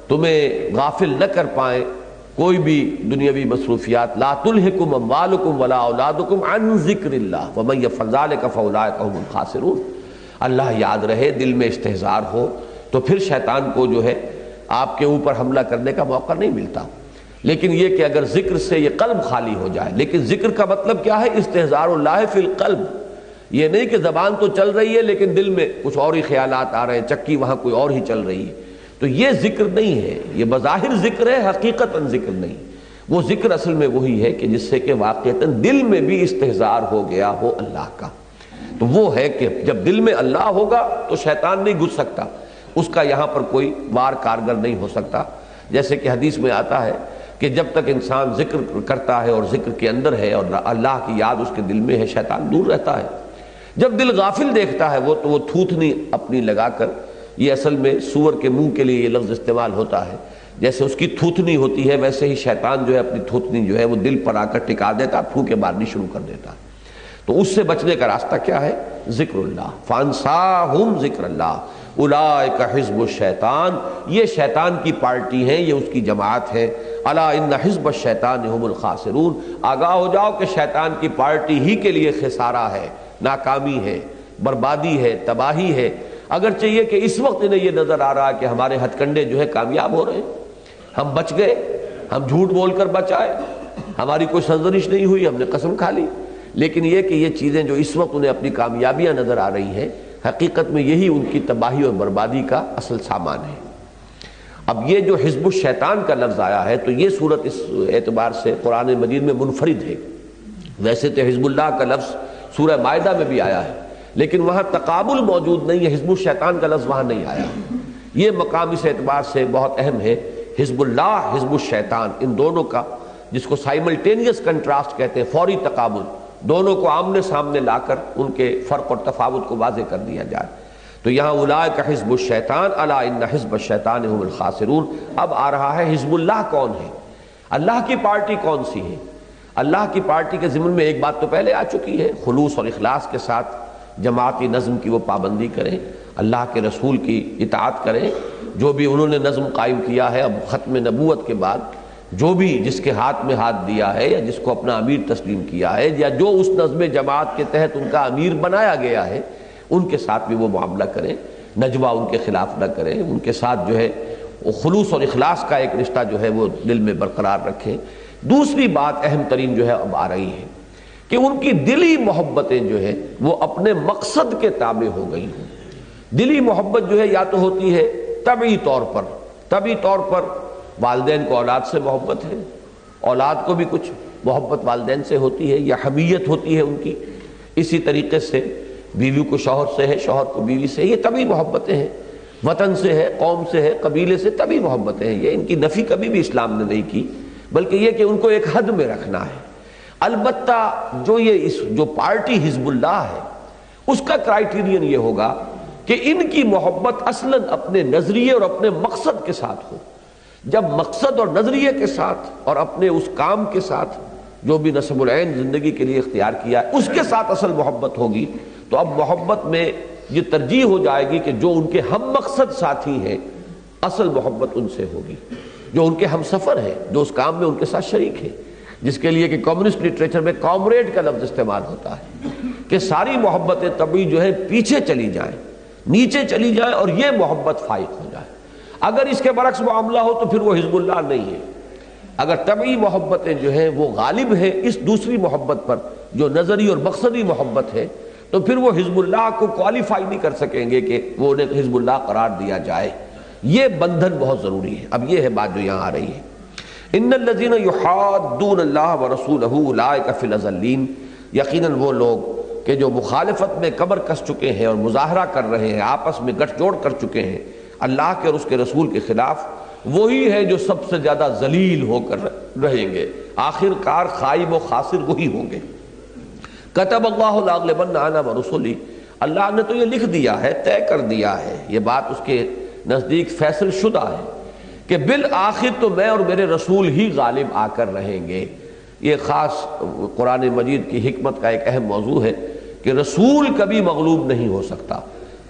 تمہیں غافل نہ کر پائیں کوئی بھی دنیاوی مصروفیات، لا تلہکم اموالکم ولا اولادکم عن ذکر اللہ ومن یفعل ذلک فاولئک هم الخاسرون، اللہ یاد رہے، دل میں استحضار ہو تو پھر شیطان کو جو ہے آپ کے اوپر حملہ کرنے کا موقع نہیں ملتا۔ لیکن یہ کہ اگر ذکر سے یہ قلب خالی ہو جائے، لیکن ذکر کا مطلب کیا ہے؟ استحضار اللہ فی القلب، یہ نہیں کہ زبان تو چل رہی ہے لیکن دل میں کچھ اور ہی خیالات آ رہے ہیں، چکی وہاں کوئی اور ہی چل رہی ہے، تو یہ ذکر نہیں ہے، یہ بظاہر ذکر ہے، حقیقتاً ذکر نہیں۔ وہ ذکر اصل میں وہی ہے کہ جس سے کہ واقعتاً دل میں بھی استحضار ہو گیا ہو اللہ کا، تو وہ ہے کہ جب دل میں اللہ ہوگا تو شیطان نہیں گھس سکتا، اس کا یہاں پر کوئی وار کارگر نہیں ہو سکتا۔ جیسے کہ حدیث میں آتا ہے کہ جب تک انسان ذکر کرتا ہے اور ذکر کے اندر ہے اور اللہ کی یاد اس کے دل میں ہے، شیطان دور رہتا ہے۔ جب دل غافل دیکھتا ہے وہ تو وہ تھوتنی اپنی لگا کر، یہ اصل میں سور کے منہ کے لیے یہ لفظ استعمال ہوتا ہے، جیسے اس کی تھوتنی ہوتی ہے ویسے ہی شیطان جو ہے اپنی تھوتنی جو ہے وہ دل پر آ کر ٹکا دیتا، پھونکے مارنی شروع کر دیتا۔ تو اس سے بچنے کا راستہ کیا ہے؟ ذکر اللہ، فانساہم ذکر اللہ، اولئک حزب الشیطان، یہ شیطان کی پارٹی ہیں، یہ اس کی جماعت ہے۔ الا ان حزب الشیطان هم الخاسرون، آگاہ ہو جاؤ کہ شیطان کی پارٹی ہی کے لیے خسارہ ہے، ناکامی ہے، بربادی ہے، تباہی ہے۔ اگرچہ یہ کہ اس وقت انہیں یہ نظر آ رہا ہے کہ ہمارے ہتھ کنڈے جو ہے کامیاب ہو رہے ہیں، ہم بچ گئے، ہم جھوٹ بول کر بچ آئے، ہماری کوئی سرزنش نہیں ہوئی، ہم نے قسم کھا لی، لیکن یہ کہ یہ چیزیں جو اس وقت انہیں اپنی کامیابیاں نظر آ رہی ہیں، حقیقت میں یہی ان کی تباہی اور بربادی کا اصل سامان ہے۔ اب یہ جو حزب الشیطان کا لفظ آیا ہے تو یہ صورت اس اعتبار سے قرآن مجید میں منفرد ہے۔ ویسے تو حزب اللہ کا لفظ سورہ مائدہ میں بھی آیا ہے، لیکن وہاں تقابل موجود نہیں ہے، حزب الشیطان کا لفظ وہاں نہیں آیا۔ یہ مقام اس اعتبار سے بہت اہم ہے، حزب اللہ، حزب الشیطان، ان دونوں کا جس کو سائملٹینیس کنٹراسٹ کہتے ہیں، فوری تقابل، دونوں کو آمنے سامنے لا کر ان کے فرق اور تفاوت کو واضح کر دیا جائے۔ تو یہاں اولئک حزب الشیطان الا ان حزب الشیطان هم الخاسرون۔ اب آ رہا ہے حزب اللہ کون ہے، اللہ کی پارٹی کون سی ہے۔ اللہ کی پارٹی کے ضمن میں ایک بات تو پہلے آ چکی ہے، خلوص اور اخلاص کے ساتھ جماعتی نظم کی وہ پابندی کریں، اللہ کے رسول کی اطاعت کریں، جو بھی انہوں نے نظم قائم کیا ہے اب ختم نبوت کے بعد، جو بھی جس کے ہاتھ میں ہاتھ دیا ہے یا جس کو اپنا امیر تسلیم کیا ہے یا جو اس نظم جماعت کے تحت ان کا امیر بنایا گیا ہے، ان کے ساتھ بھی وہ معاملہ کریں، نجوہ ان کے خلاف نہ کریں، ان کے ساتھ جو ہے وہ خلوص اور اخلاص کا ایک رشتہ جو ہے وہ دل میں برقرار رکھیں۔ دوسری بات اہم ترین جو ہے اب آ رہی ہے کہ ان کی دلی محبتیں جو ہے وہ اپنے مقصد کے تابع ہو گئی ہیں۔ دلی محبت جو ہے یا تو ہوتی ہے طبعی طور پر والدین کو اولاد سے محبت ہے، اولاد کو بھی کچھ محبت والدین سے ہوتی ہے یا حمیت ہوتی ہے ان کی، اسی طریقے سے بیوی کو شوہر سے ہے، شوہر کو بیوی سے، یہ طبعی محبتیں ہیں، وطن سے ہے، قوم سے ہے، قبیلے سے، طبعی محبتیں ہیں، یہ ان کی نفی کبھی بھی اسلام نے نہیں کی، بلکہ یہ کہ ان کو ایک حد میں رکھنا ہے۔ البتہ جو پارٹی حزب اللہ ہے اس کا کرائیٹیرین یہ ہوگا کہ ان کی محبت اصلاً اپنے نظریے اور اپنے مقصد کے ساتھ ہو۔ جب مقصد اور نظریے کے ساتھ اور اپنے اس کام کے ساتھ جو بھی نصب العین زندگی کے لیے اختیار کیا ہے اس کے ساتھ اصل محبت ہوگی، تو اب محبت میں یہ ترجیح ہو جائے گی کہ جو ان کے ہم مقصد ساتھی ہیں اصل محبت ان سے ہوگی، جو ان کے ہم سفر ہیں، جو اس کام میں ان کے ساتھ شریک ہیں، جس کے لیے کہ کمیونسٹ لٹریچر میں کامریڈ کا لفظ استعمال ہوتا ہے کہ ساری محبتیں طبعی جو ہے پیچھے چلی جائیں، نیچے چلی جائیں اور یہ محبت فائق ہو جائے۔ اگر اس کے برعکس معاملہ ہو تو پھر وہ حزب اللہ نہیں ہے۔ اگر طبعی محبتیں جو ہیں وہ غالب ہیں اس دوسری محبت پر جو نظری اور مقصدی محبت ہے، تو پھر وہ حزب اللہ کو کوالیفائی نہیں کر سکیں گے کہ وہ انہیں حزب اللہ قرار دیا جائے۔ یہ بندھن بہت ضروری ہے۔ اب یہ ہے بات جو یہاں آ رہی ہے، ان الذین یحادون اللہ ورسولہ اولئک فی الاذلین، یقیناً وہ لوگ کہ جو مخالفت میں کمر کس چکے ہیں اور مظاہرہ کر رہے ہیں، آپس میں گٹھ جوڑ کر چکے ہیں اللہ کے اور اس کے رسول کے خلاف، وہی ہے جو سب سے زیادہ ذلیل ہو کر رہیں گے، آخر کار خائب و خاسر وہی ہوں گے۔ کتب اللہ لاغلبن انا ورسلی، اللہ نے تو یہ لکھ دیا ہے، طے کر دیا ہے، یہ بات اس کے نزدیک فیصل شدہ ہے کہ بالآخر تو میں اور میرے رسول ہی غالب آ کر رہیں گے۔ یہ خاص قرآن مجید کی حکمت کا ایک اہم موضوع ہے کہ رسول کبھی مغلوب نہیں ہو سکتا۔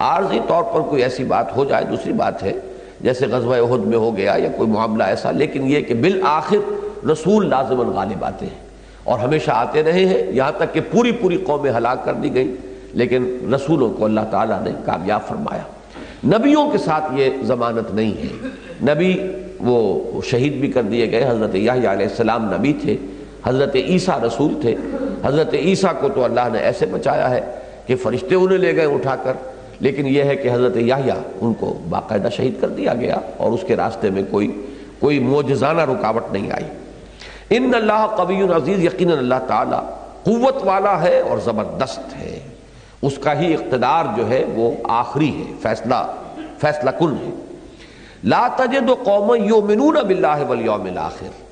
عارضی طور پر کوئی ایسی بات ہو جائے دوسری بات ہے، جیسے غزوہ احد میں ہو گیا یا کوئی معاملہ ایسا، لیکن یہ کہ بالآخر رسول لازماً غالب آتے ہیں اور ہمیشہ آتے رہے ہیں، یہاں تک کہ پوری قومیں ہلاک کر دی گئیں، لیکن رسولوں کو اللہ تعالیٰ نے کامیاب فرمایا۔ نبیوں کے ساتھ یہ ضمانت نہیں ہے، نبی وہ شہید بھی کر دیے گئے، حضرت یحییٰ علیہ السلام نبی تھے، حضرت عیسیٰ رسول تھے، حضرت عیسیٰ کو تو اللہ نے ایسے بچایا ہے کہ فرشتے انہیں لے گئے اٹھا کر، لیکن یہ ہے کہ حضرت یحییٰ ان کو باقاعدہ شہید کر دیا گیا اور اس کے راستے میں کوئی معجزانہ رکاوٹ نہیں آئی۔ ان اللہ قوی عزیز، یقیناً اللہ تعالیٰ قوت والا ہے اور زبردست ہے، اس کا ہی اقتدار جو ہے وہ آخری ہے، فیصلہ کن ہے۔ لا تجد قوما یؤمنون باللہ والیوم الآخر،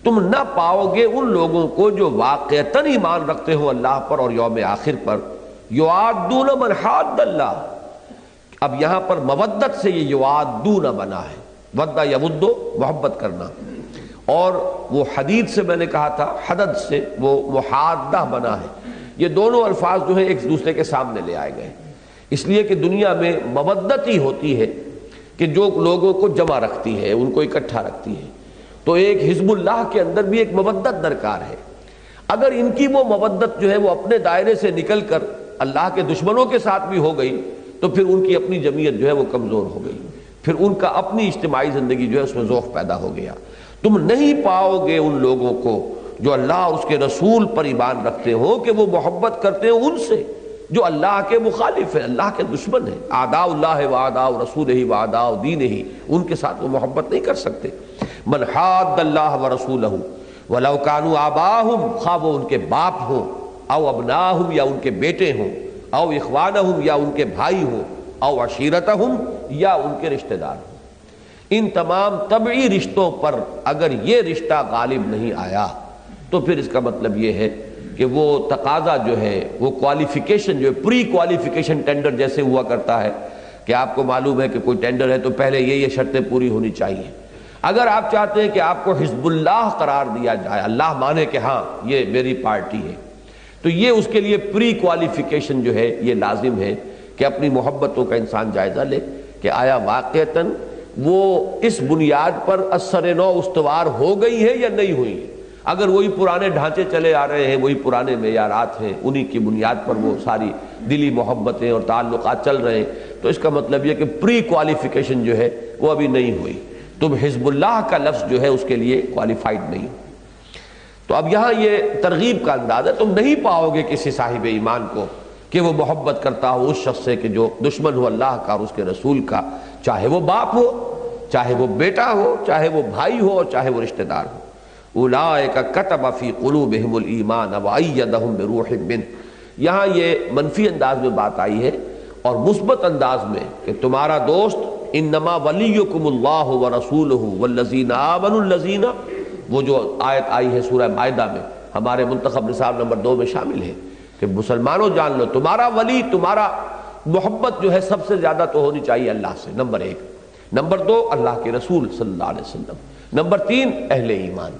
تم نہ پاؤ گے ان لوگوں کو جو واقعتاً ایمان رکھتے ہو اللہ پر اور یوم آخر پر، یوادون من حاد اللہ، اب یہاں پر مودت سے یہ یوادون بنا ہے، ودہ یودو محبت کرنا، اور وہ حدید سے میں نے کہا تھا حدد سے وہ محادہ بنا ہے، یہ دونوں الفاظ جو ہیں ایک دوسرے کے سامنے لے آئے گئے، اس لیے کہ دنیا میں مودت ہی ہوتی ہے کہ جو لوگوں کو جمع رکھتی ہے، ان کو اکٹھا رکھتی ہے، تو ایک حزب اللہ کے اندر بھی ایک مودت درکار ہے۔ اگر ان کی وہ مودت جو ہے وہ اپنے دائرے سے نکل کر اللہ کے دشمنوں کے ساتھ بھی ہو گئی تو پھر ان کی اپنی جمعیت جو ہے وہ کمزور ہو گئی، پھر ان کا اپنی اجتماعی زندگی جو ہے اس میں ذوق پیدا ہو گیا۔ تم نہیں پاؤ گے ان لوگوں کو جو اللہ اور اس کے رسول پر ایمان رکھتے ہو کہ وہ محبت کرتے ہیں ان سے جو اللہ کے مخالف ہیں، اللہ کے دشمن ہیں۔ اعداء اللہ و اعداء رسولہ و اعداء دینہ، ان کے ساتھ وہ محبت نہیں کر سکتے۔ من حاد اللہ و رسولہ ولو کانوا آباءہم، خواہ وہ ان کے باپ ہوں، او ابناہم یا ان کے بیٹے ہوں، او اخوانہم یا ان کے بھائی ہوں، او عشیرتہم یا ان کے رشتہ دار ہوں۔ ان تمام طبعی رشتوں پر اگر یہ رشتہ غالب نہیں آیا تو پھر اس کا مطلب یہ ہے کہ وہ تقاضا جو ہے، وہ کوالیفیکیشن جو ہے، پری کوالیفیکیشن ٹینڈر جیسے ہوا کرتا ہے کہ آپ کو معلوم ہے کہ کوئی ٹینڈر ہے تو پہلے یہ شرطیں پوری ہونی چاہیے۔ اگر آپ چاہتے ہیں کہ آپ کو حزب اللہ قرار دیا جائے، اللہ مانے کہ ہاں یہ میری پارٹی ہے، تو یہ اس کے لیے پری کوالیفیکیشن جو ہے یہ لازم ہے کہ اپنی محبتوں کا انسان جائزہ لے کہ آیا واقعتاً وہ اس بنیاد پر اثر نو استوار ہو گئی ہے یا نہیں ہوئی ہے۔ اگر وہی پرانے ڈھانچے چلے آ رہے ہیں، وہی پرانے معیارات ہیں، انہی کی بنیاد پر وہ ساری دلی محبتیں اور تعلقات چل رہے ہیں، تو اس کا مطلب یہ کہ پری کوالیفیکیشن جو ہے وہ ابھی نہیں ہوئی، تم حزب اللہ کا لفظ جو ہے اس کے لیے کوالیفائڈ نہیں۔ تو اب یہاں یہ ترغیب کا انداز ہے، تم نہیں پاؤ گے کسی صاحب ایمان کو کہ وہ محبت کرتا ہو اس شخص سے کہ جو دشمن ہو اللہ کا اور اس کے رسول کا، چاہے وہ باپ ہو، چاہے وہ بیٹا ہو، چاہے وہ بھائی ہو اور چاہے وہ رشتہ دار ہو۔ اولئک کتب فی قلوبہم الایمان وایدہم بروح منہ، یہاں یہ منفی انداز میں بات آئی ہے، اور مثبت انداز میں کہ تمہارا دوست انما ولیکم اللہ ورسولہ والذین آمنوا الذین، وہ جو آیت آئی ہے سورہ مائدہ میں ہمارے منتخب نصاب نمبر 2 میں شامل ہے کہ مسلمانوں جان لو تمہارا ولی، تمہارا محبت جو ہے سب سے زیادہ تو ہونی چاہیے اللہ سے، نمبر 1، نمبر 2 اللہ کے رسول صلی اللہ علیہ وسلم، نمبر 3 اہل ایمان،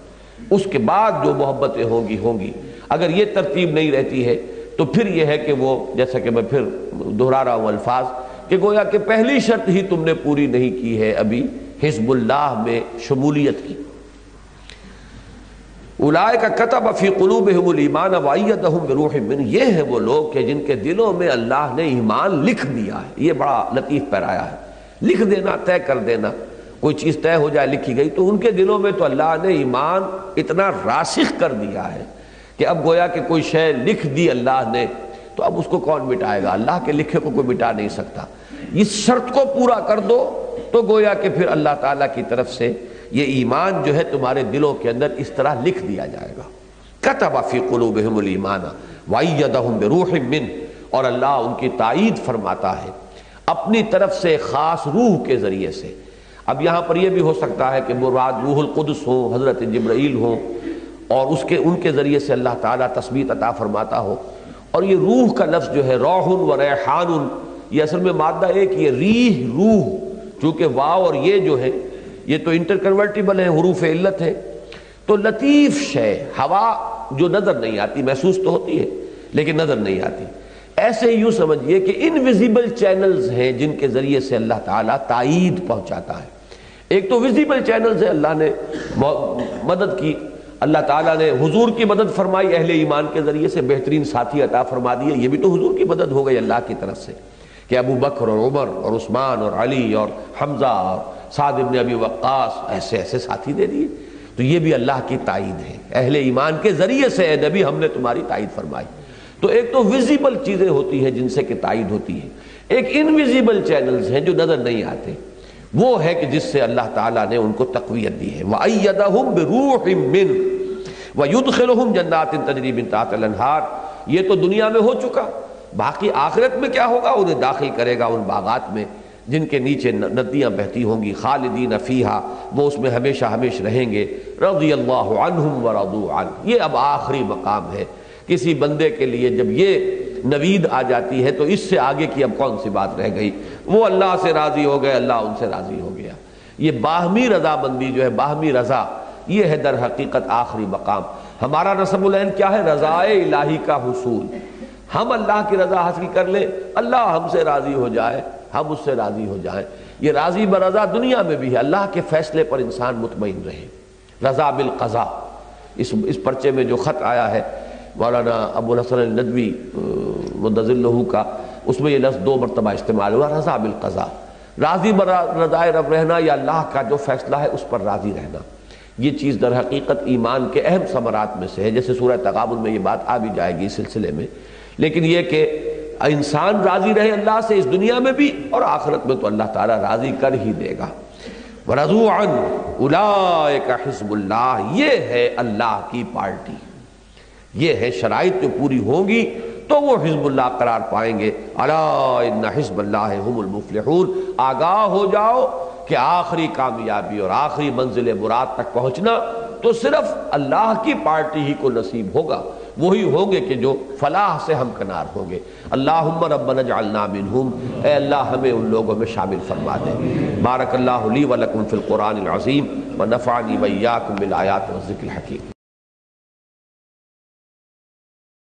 اس کے بعد جو محبتیں ہوں گی۔ اگر یہ ترتیب نہیں رہتی ہے تو پھر یہ ہے کہ وہ، جیسا کہ میں پھر دہرا رہا ہوں الفاظ، کہ گویا کہ پہلی شرط ہی تم نے پوری نہیں کی ہے ابھی حزب اللہ میں شمولیت کی۔ اولئک کتب فی قلوبہم الایمان وایدہم بروح منہ، یہ ہیں وہ لوگ کہ جن کے دلوں میں اللہ نے ایمان لکھ دیا ہے۔ یہ بڑا لطیف پیرایا ہے، لکھ دینا، طے کر دینا، کوئی چیز طے ہو جائے لکھی گئی تو ان کے دلوں میں تو اللہ نے ایمان اتنا راسخ کر دیا ہے کہ اب گویا کہ کوئی شے لکھ دی اللہ نے تو اب اس کو کون مٹائے گا؟ اللہ کے لکھے کو کوئی مٹا نہیں سکتا۔ اس شرط کو پورا کر دو تو گویا کہ پھر اللہ تعالیٰ کی طرف سے یہ ایمان جو ہے تمہارے دلوں کے اندر اس طرح لکھ دیا جائے گا۔ کتب فی قلوبہم الایمان وایدہم بروح منہ، اور اللہ ان کی تائید فرماتا ہے اپنی طرف سے خاص روح کے ذریعے سے۔ اب یہاں پر یہ بھی ہو سکتا ہے کہ مراد روح القدس ہو، حضرت جبرائیل ہو، اور ان کے ذریعے سے اللہ تعالیٰ تثبیت عطا فرماتا ہو۔ اور یہ روح کا لفظ جو ہے روح و ریحان، یہ اصل میں مادہ ایک، یہ ریح روح، چونکہ واو اور یہ جو ہے یہ تو انٹر کنورٹیبل ہیں، حروف علت ہے، تو لطیف شے، ہوا جو نظر نہیں آتی، محسوس تو ہوتی ہے لیکن نظر نہیں آتی، ایسے یوں سمجھیے کہ انویزیبل چینلز ہیں جن کے ذریعے سے اللہ تعالیٰ تائید پہنچاتا ہے۔ ایک تو ویزیبل چینلز ہے، اللہ نے مدد کی، اللہ تعالیٰ نے حضور کی مدد فرمائی اہل ایمان کے ذریعے سے، بہترین ساتھی عطا فرما دیے، یہ بھی تو حضور کی مدد ہو گئی اللہ کی طرف سے کہ ابو بکر اور عمر اور عثمان اور علی اور حمزہ اور سعد بن ابی وقاص ایسے ایسے ساتھی دے دیے، تو یہ بھی اللہ کی تائید ہے، اہل ایمان کے ذریعے سے اے نبی ہم نے تمہاری تائید فرمائی۔ تو ایک تو ویزیبل چیزیں ہوتی ہیں جن سے کہ تائید ہوتی ہے، ایک انویزیبل چینلز ہیں جو نظر نہیں آتے، وہ ہے کہ جس سے اللہ تعالیٰ نے ان کو تقویت دی ہے۔ وَأَيَّدَهُمْ بِرُوحٍ مِّنْهُ وَيُدْخِلُهُم جَنَّاتٍ تَجْرِي مِن تَحْتِهَا الْأَنْهَارُ، یہ تو دنیا میں ہو چکا، باقی آخرت میں کیا ہوگا؟ انہیں داخل کرے گا ان باغات میں جن کے نیچے ندیاں بہتی ہوں گی، خالدین فیہا، وہ اس میں ہمیشہ ہمیشہ رہیں گے، رضی اللہ عنہم ورضوا عنہ۔ یہ اب آخری مقام ہے کسی بندے کے لیے، جب یہ نوید آ جاتی ہے تو اس سے آگے کی اب کون سی بات رہ گئی؟ وہ اللہ سے راضی ہو گئے، اللہ ان سے راضی ہو گیا۔ یہ باہمی رضامندی جو ہے، باہمی رضا، یہ ہے در حقیقت آخری مقام۔ ہمارا نصب العین کیا ہے؟ رضائے الہی کا حصول، ہم اللہ کی رضا حاصل کر لیں، اللہ ہم سے راضی ہو جائے، ہم اس سے راضی ہو جائیں۔ یہ راضی برضا دنیا میں بھی ہے، اللہ کے فیصلے پر انسان مطمئن رہے، رضا بالقضاء۔ اس پرچے میں جو خط آیا ہے مولانا ابو الحسن الندوی مدظلہ کا، اس میں یہ لفظ 2 مرتبہ استعمال ہوا، رضا بالقضاء، راضی برضائے رب رہنا یا اللہ کا جو فیصلہ ہے اس پر راضی رہنا۔ یہ چیز در حقیقت ایمان کے اہم ثمرات میں سے ہے، جیسے سورہ تغابن میں یہ بات آ بھی جائے گی اس سلسلے میں، لیکن یہ کہ انسان راضی رہے اللہ سے اس دنیا میں بھی، اور آخرت میں تو اللہ تعالیٰ راضی کر ہی دے گا۔ وَرَضُوا عَنْهُ أُولَٰئِكَ حِزْبُ اللَّهِ، یہ ہے اللہ کی پارٹی، یہ ہے شرائط جو پوری ہوں گی تو وہ حزب اللہ قرار پائیں گے۔ أَلَا إِنَّ حِزْبَ اللَّهِ هُمُ الْمُفْلِحُونَ، آگاہ ہو جاؤ کہ آخری کامیابی اور آخری منزل مراد تک پہنچنا تو صرف اللہ کی پارٹی ہی کو نصیب ہوگا، وہی ہوں گے کہ جو فلاح سے ہمکنار ہوں گے۔ اللہم ربنا اجعلنا منہم، اے اللہ ہمیں ان لوگوں میں شامل فرما دے۔ بارک اللہ لی ولکم فی القرآن العظیم ونفعنی وإیاکم بالآیات والذکر الحکیم۔